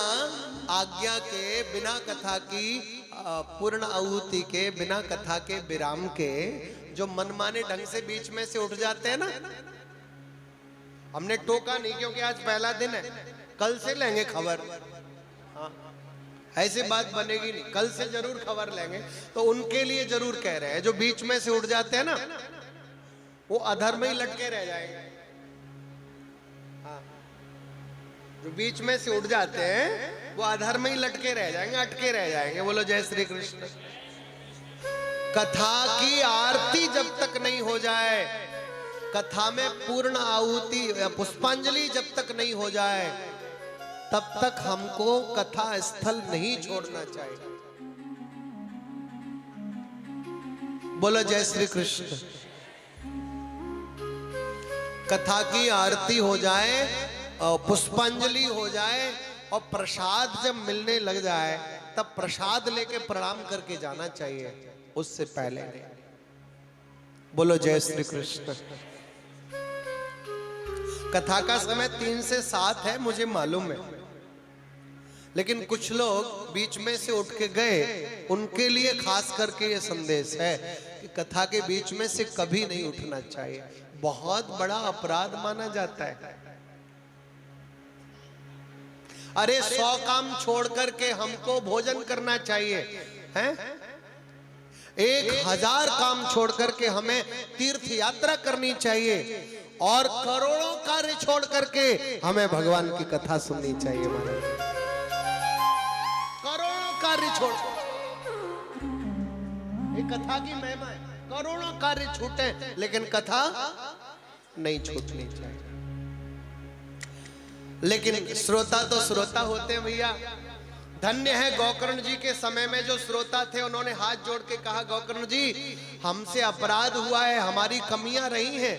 Speaker 1: आज्ञा के, बिना कथा की पूर्ण आहुति के, बिना कथा के विराम के जो मनमाने ढंग से बीच में से उठ जाते हैं ना, हमने टोका नहीं क्योंकि आज पहला दिन है, कल से लेंगे खबर। हाँ, ऐसी बात बनेगी नहीं, कल से जरूर खबर लेंगे। तो उनके लिए जरूर कह रहे हैं जो बीच में से उठ जाते हैं ना, वो अधर में ही लटके रह जाएंगे। हाँ, जो बीच में से उठ जाते हैं वो अधर में ही लटके रह जाएंगे, अटके रह जाएंगे। बोलो जय श्री कृष्ण। कथा की आरती जब तक नहीं हो जाए, कथा में पूर्ण आहुति पुष्पांजलि जब तक नहीं हो जाए, तब तक हमको कथा स्थल नहीं छोड़ना चाहिए। बोलो जय श्री कृष्ण। कथा की आरती हो जाए और पुष्पांजलि हो जाए और प्रसाद जब मिलने लग जाए तब प्रसाद लेके प्रणाम करके जाना चाहिए, उससे पहले नहीं। बोलो जय श्री कृष्ण। कथा का समय 3 से 7 है, मुझे मालूम है, लेकिन कुछ लोग बीच में से उठ के गए, उनके लिए खास करके ये संदेश है कि कथा के बीच में से कभी नहीं उठना चाहिए, बहुत बड़ा अपराध माना जाता है। अरे 100 काम छोड़ करके हमको भोजन करना चाहिए, हैं? 1000 काम छोड़ करके हमें तीर्थ यात्रा करनी चाहिए और करोड़ों कार्य छोड़ करके हमें भगवान की कथा सुननी चाहिए। महाराज करोड़ों कार्य छोड़, ये कथा की महिमा है। करोड़ों कार्य छूटे लेकिन कथा नहीं छूटनी चाहिए। लेकिन श्रोता तो श्रोता होते हैं भैया। धन्य है गोकर्ण जी के समय में जो श्रोता थे, उन्होंने हाथ जोड़ के कहा, गोकर्ण जी हमसे अपराध हुआ है, हमारी कमियां रही हैं,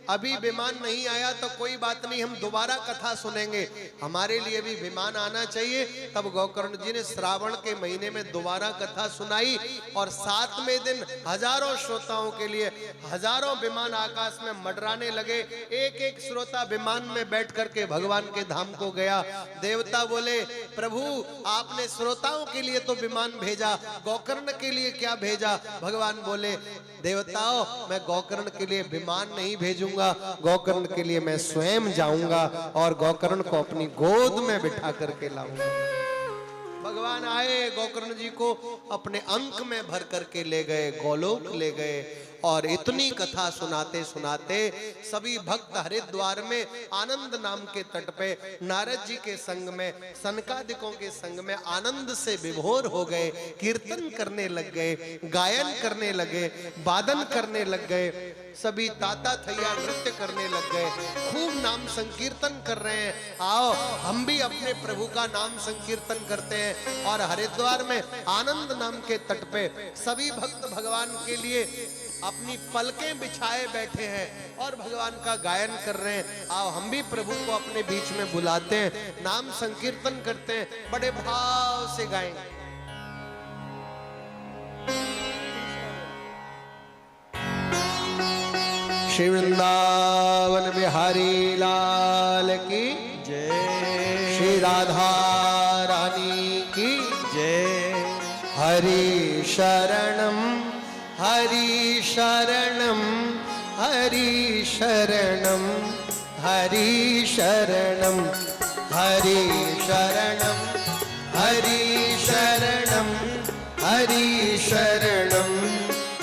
Speaker 1: अभी विमान नहीं आया तो कोई बात नहीं, हम दोबारा कथा सुनेंगे, हमारे लिए भी विमान आना चाहिए। तब गोकर्ण जी ने श्रावण के महीने में दोबारा कथा सुनाई और 7वें दिन हजारों श्रोताओं के लिए हजारों विमान आकाश में मंडराने लगे। एक एक श्रोता विमान में बैठ करके भगवान के धाम को गया। देवता बोले, प्रभु आपने श्रोताओं के लिए तो विमान भेजा, गोकर्ण के लिए क्या भेजा? भगवान बोले, देवताओं मैं गोकर्ण के लिए विमान नहीं भेजूंगा, गोकर्ण के लिए मैं स्वयं जाऊंगा और गोकर्ण को अपनी गोद में बिठा करके लाऊंगा। भगवान आए, गोकर्ण जी को अपने अंक में भर करके ले गए, गोलोक ले गए और इतनी कथा सुनाते सुनाते सभी भक्त हरिद्वार में आनंद नाम के तट पे नारद जी के संग में, सनकादिकों के संग में आनंद से विभोर हो गए, कीर्तन करने लग गए, गायन करने लगे, वादन करने लग गए, सभी ताता थैया नृत्य करने लग गए, खूब नाम संकीर्तन कर रहे हैं। आओ हम भी अपने प्रभु का नाम संकीर्तन करते हैं। और हरिद्वार में आनंद नाम के तट पे सभी भक्त भगवान के लिए अपनी पलकें बिछाए बैठे हैं और भगवान का गायन कर रहे हैं। आओ हम भी प्रभु को अपने बीच में बुलाते हैं, नाम संकीर्तन करते हैं, बड़े भाव से गाएंगे। श्री वृंदावन बिहारी लाल की
Speaker 2: जय,
Speaker 1: श्री राधा रानी की
Speaker 2: जय।
Speaker 1: हरि शरणम हरि शरणम हरि शरणम हरि शरणम हरि शरणम हरि शरणम हरि शरणम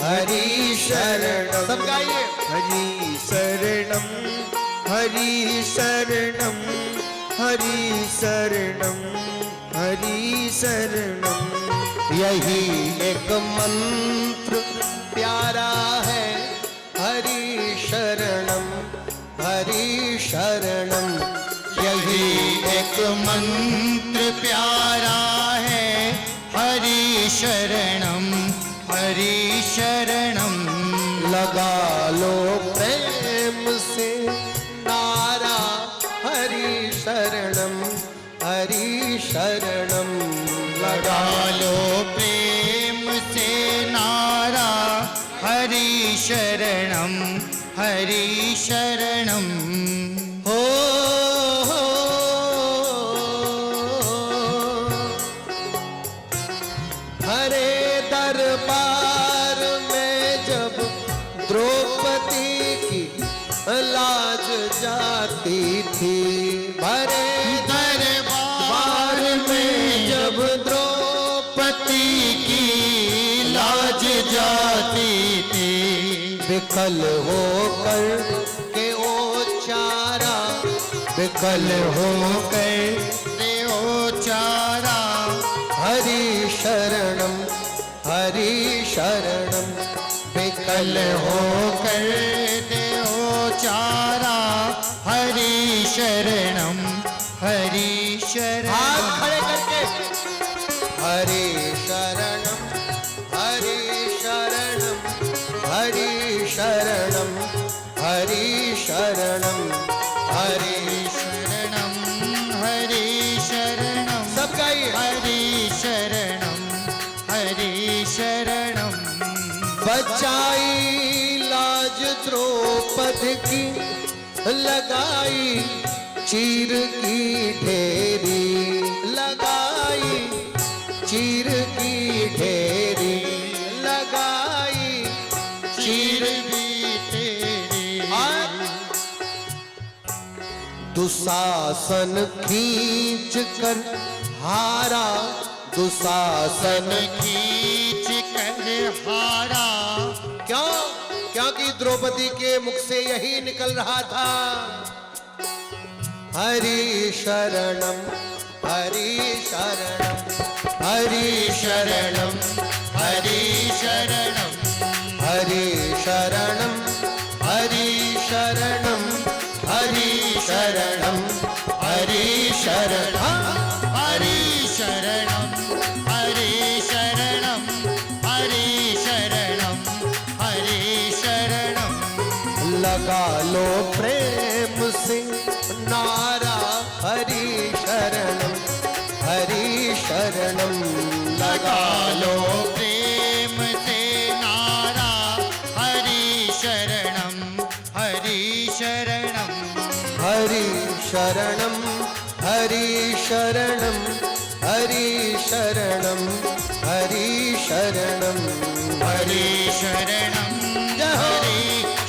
Speaker 1: हरि शरणम। सब गाइए।
Speaker 2: हरि शरणम हरि शरणम हरि शरणम हरि शरणम।
Speaker 1: यही एक मंत्र प्यारा है, हरि शरणम हरि शरणम।
Speaker 2: यही एक मंत्र प्यारा है, हरि शरणम हरि शरणम।
Speaker 1: लगा लो प्रेम से नारा, हरि शरणम हरि शरणम।
Speaker 2: लगा लो प्रेम से नारा, हरि शरणम हरि शरणम।
Speaker 1: हो हरे दरबार में जब द्रौपदी की लाज जाती थी, भरे दरबार में जब द्रौपदी की लाज जाती थी, विकल होकर के ओ चारा, विकल होकर के ओ चारा, हरि शरणम हरि शरणम। विकल होकर
Speaker 2: देहो चारा, हरि शरणम हरि शरणम।
Speaker 1: हाथ खड़े करके हरि शरणम हरि शरणम हरि शरणम हरि शरणम हरि
Speaker 2: शरणम हरि शरणम।
Speaker 1: सब गाइए।
Speaker 2: हरि शरणम हरि शरणम।
Speaker 1: बचाई लाज द्रौपदी की, लगाई चीर की ढेरी, लगा दुशासन खींच कर हारा, दुशासन
Speaker 3: खींच कर हारा।
Speaker 1: क्यों? क्योंकि द्रौपदी के मुख से यही निकल रहा था, हरि शरणम हरि शरणम हरि शरणम
Speaker 3: हरि शरणम
Speaker 1: हरि शरणम हरि शरणम हरि शरणम हरि शरणम
Speaker 3: हरि शरणम हरि शरणम हरि शरणम हरि शरणम।
Speaker 1: लगा लो प्रेम से नारा, हरि शरणम हरि शरणम
Speaker 3: लगा लो प्रेम से नारा, हरि शरणम हरि शरणम
Speaker 1: हरि शरणम हरि शरणम हरि शरणम हरि शरणम
Speaker 3: हरि शरणम हरि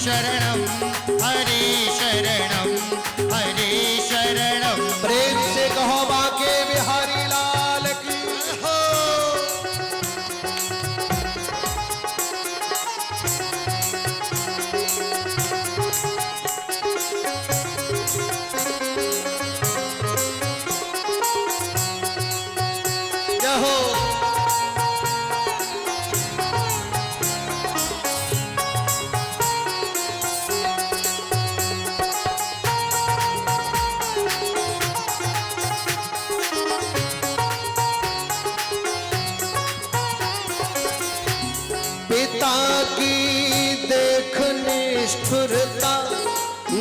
Speaker 3: शरणम हरि शरणम हरि शरणम।
Speaker 1: प्रेम से कहो बाके बिहारी लाल की हो। जय हो। पिता की देख निष्ठुरता,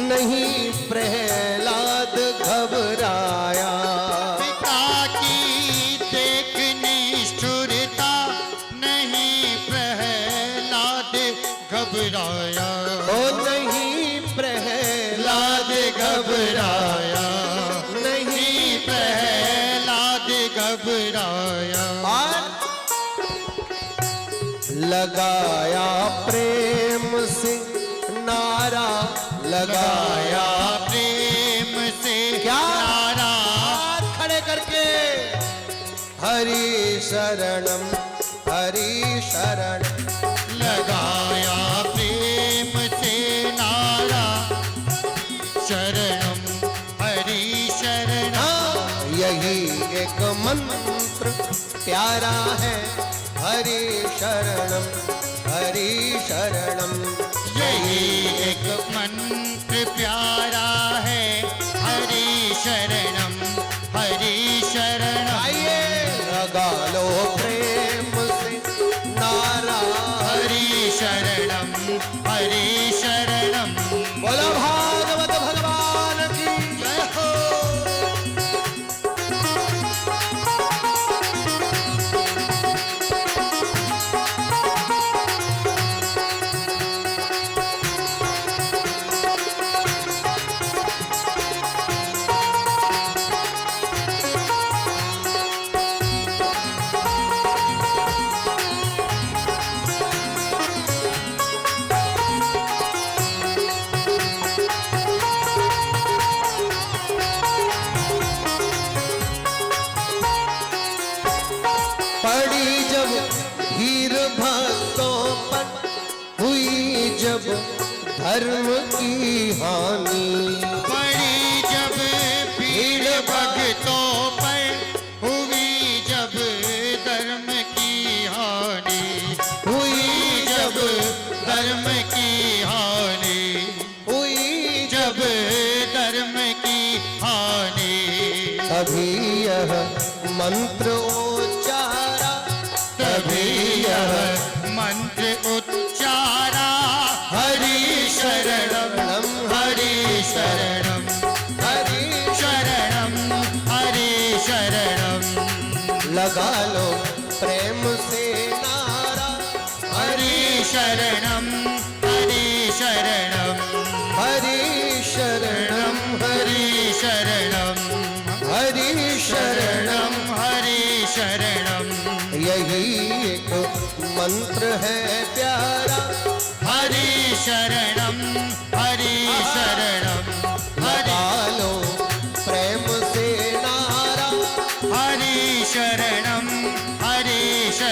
Speaker 1: नहीं प्रहलाद घबराया।
Speaker 3: पिता की देख निष्ठुरता, नहीं प्रहलाद घबराया।
Speaker 1: ओ नहीं प्रहलाद घबराया,
Speaker 3: नहीं प्रहलाद घबराया।
Speaker 1: और लगाया प्रेम से नारा, लगाया
Speaker 3: प्रेम से
Speaker 1: क्या
Speaker 3: नारा,
Speaker 1: हाथ खड़े करके, हरि शरणम हरि शरणम
Speaker 3: लगाया प्रेम से नारा, शरणम हरि शरणम।
Speaker 1: हाँ, यही एक मंत्र प्यारा है, हरि शरणम हरि शरणम।
Speaker 3: यही एक मंत्र प्यारा है, हरि शरणम हरि शरणम।
Speaker 1: आइए लगा लो प्रेम से नारा,
Speaker 3: हरि शरणम हरि शरणम।
Speaker 1: बोलो भागवत भगवान की
Speaker 3: जय हो।
Speaker 1: पड़ी जब वीर भक्तों पर, हुई जब धर्म की हानि।
Speaker 3: पड़ी जब भीड़ भक्तों पर, हुई जब धर्म की हानि। हुई जब धर्म की हानि,
Speaker 1: हुई
Speaker 3: जब धर्म की हानि।
Speaker 1: तभी यह मंत्र उच्चारा,
Speaker 3: तभी यह मंत्र उच्चारा, हरि शरणम हरि शरणम
Speaker 1: हरि
Speaker 3: शरणम हरि शरणम।
Speaker 1: लगा लो प्रेम से नारा,
Speaker 3: हरि शरणम हरि शरणम
Speaker 1: हरि शरणम
Speaker 3: हरि शरणम
Speaker 1: हरि शरणम।
Speaker 3: हरि शरणम।
Speaker 1: यही एक मंत्र है प्यारा,
Speaker 3: हरि शरणम हरि शरणम हरि
Speaker 1: लगा लो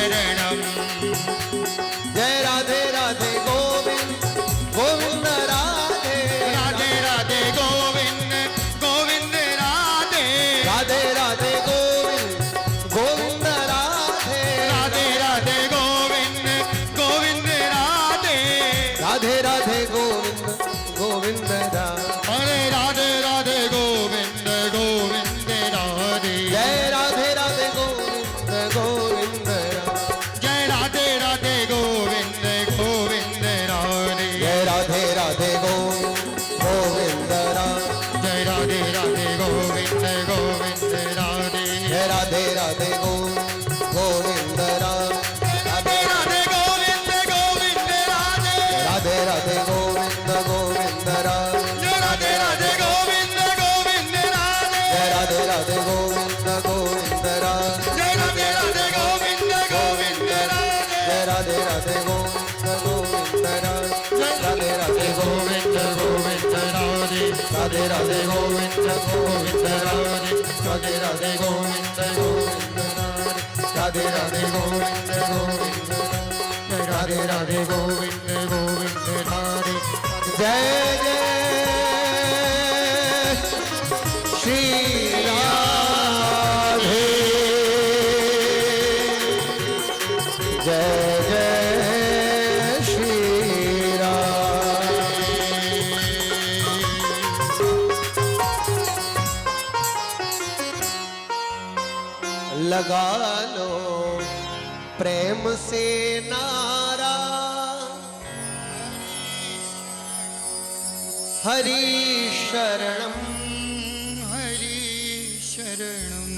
Speaker 3: शरणम
Speaker 1: जय राधे राधे गोविंद गोविंद राधे
Speaker 3: राधे राधे गोविंद गोविंद राधे
Speaker 1: राधे राधे गोविंद गोविंद राधे
Speaker 3: राधे राधे गोविंद गोविंद राधे
Speaker 1: राधे राधे गोविंद गोविंद राधे
Speaker 3: अरे राधे राधे गोविंद गोविंद राधे
Speaker 1: जय राधे राधे गोविंद गोविंद राधे
Speaker 3: जय राधे राधे गोविंद गोविंद राधे
Speaker 1: जय राधे राधे गोविंद राधे
Speaker 3: जय राधे राधे गोविंद गोविंद राधे
Speaker 1: जय राधे राधे गोविंद राधे
Speaker 3: राधे राधे गोविंद गोविंद राधे
Speaker 1: राधे राधे गोविंद गोविंद राधे
Speaker 3: जय राधे राधे गोविंद गोविंद राधे
Speaker 1: जय राधे राधे गोविंद गोविंद राधे
Speaker 3: जय राधे राधे गोविंद गोविंद राधे
Speaker 1: जय राधे राधे गोविंद गोविंद राधे राधे राधे
Speaker 3: गोविंद गोविंद राधे
Speaker 1: राधे राधे
Speaker 3: गोविंद गोविंद राधे
Speaker 1: राधे राधे गोविंद गोविंद राधे राधे राधे गोविंद गोविंद
Speaker 3: राधे राधे गोविंद गोविंद राधे
Speaker 1: जय जय श्री राधे जय जय श्री राधे लगा लो प्रेम से नारा हरि शरणम
Speaker 3: हरि शरणम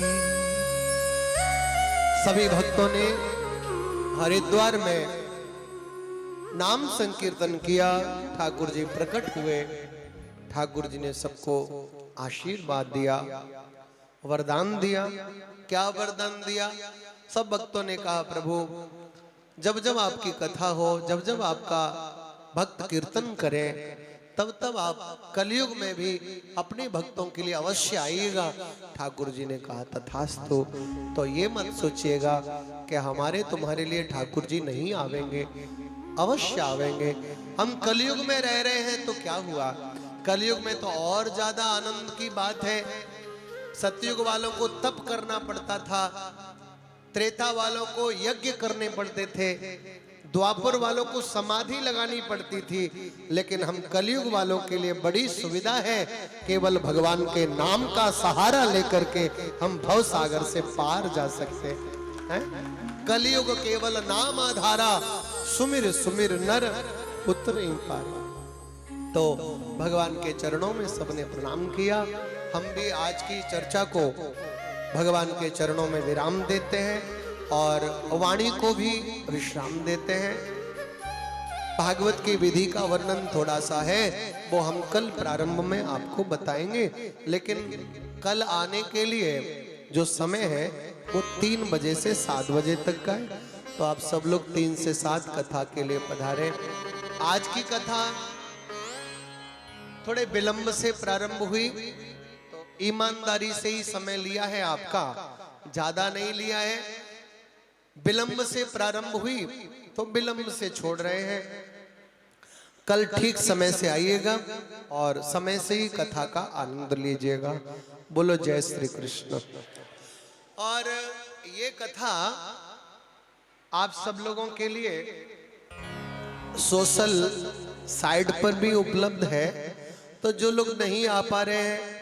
Speaker 1: सभी भक्तों ने हरिद्वार में नाम संकीर्तन किया। ठाकुर जी प्रकट हुए। ठाकुर जी ने सबको आशीर्वाद दिया, वरदान दिया। क्या वरदान दिया? सब भक्तों ने कहा प्रभु जब जब आपकी कथा हो, जब जब आपका भक्त कीर्तन करे, तब तब आप कलयुग में भी अपने भक्तों के लिए अवश्य आइएगा। ठाकुर जी ने कहा तथास्तु। तो ये मत सोचिएगा कि हमारे तुम्हारे लिए ठाकुर जी नहीं आवेंगे, अवश्य आवेंगे। हम कलयुग में रह रहे हैं तो क्या हुआ, कलयुग में तो और ज्यादा आनंद की बात है। सतयुग वालों को तप करना पड़ता था, त्रेता वालों को यज्ञ करने पड़ते थे, द्वापर वालों को समाधि लगानी पड़ती थी। लेकिन हम कलयुग वालों के लिए बड़ी सुविधा है, केवल भगवान के नाम का सहारा लेकर के हम भव सागर से पार जा सकते हैं। कलयुग केवल नाम आधारा, सुमिर सुमिर नर उतरे पार। तो भगवान के चरणों में सबने प्रणाम किया। हम भी आज की चर्चा को भगवान के चरणों में विराम देते हैं और वाणी को भी विश्राम देते हैं। भागवत की विधि का वर्णन थोड़ा सा है, वो हम कल प्रारंभ में आपको बताएंगे। लेकिन कल आने के लिए जो समय है वो 3 बजे से 7 बजे तक का है। तो आप सब लोग 3 से 7 कथा के लिए पधारे। आज की कथा थोड़े विलंब से प्रारंभ हुई, तो ईमानदारी से ही समय लिया है आपका, ज्यादा नहीं लिया है। विलंब से प्रारंभ हुई तो विलंब से छोड़ रहे हैं। कल ठीक समय से आइएगा और समय से ही कथा का आनंद लीजिएगा। बोलो जय श्री कृष्ण। और ये कथा आप सब लोगों के लिए सोशल साइट पर भी उपलब्ध है। तो जो लोग नहीं आ पा रहे हैं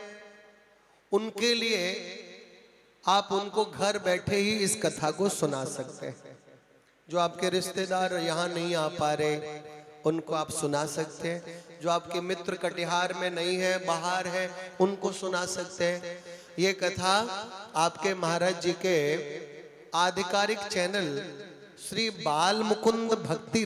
Speaker 1: उनके लिए आप उनको घर बैठे ही इस कथा को सुना सकते हैं। जो आपके रिश्तेदार यहाँ नहीं आ पा रहे उनको आप सुना सकते हैं। जो आपके मित्र कटिहार में नहीं है, बाहर है, उनको सुना सकते हैं। ये कथा आपके महाराज जी के आधिकारिक चैनल श्री बाल मुकुंद भक्ति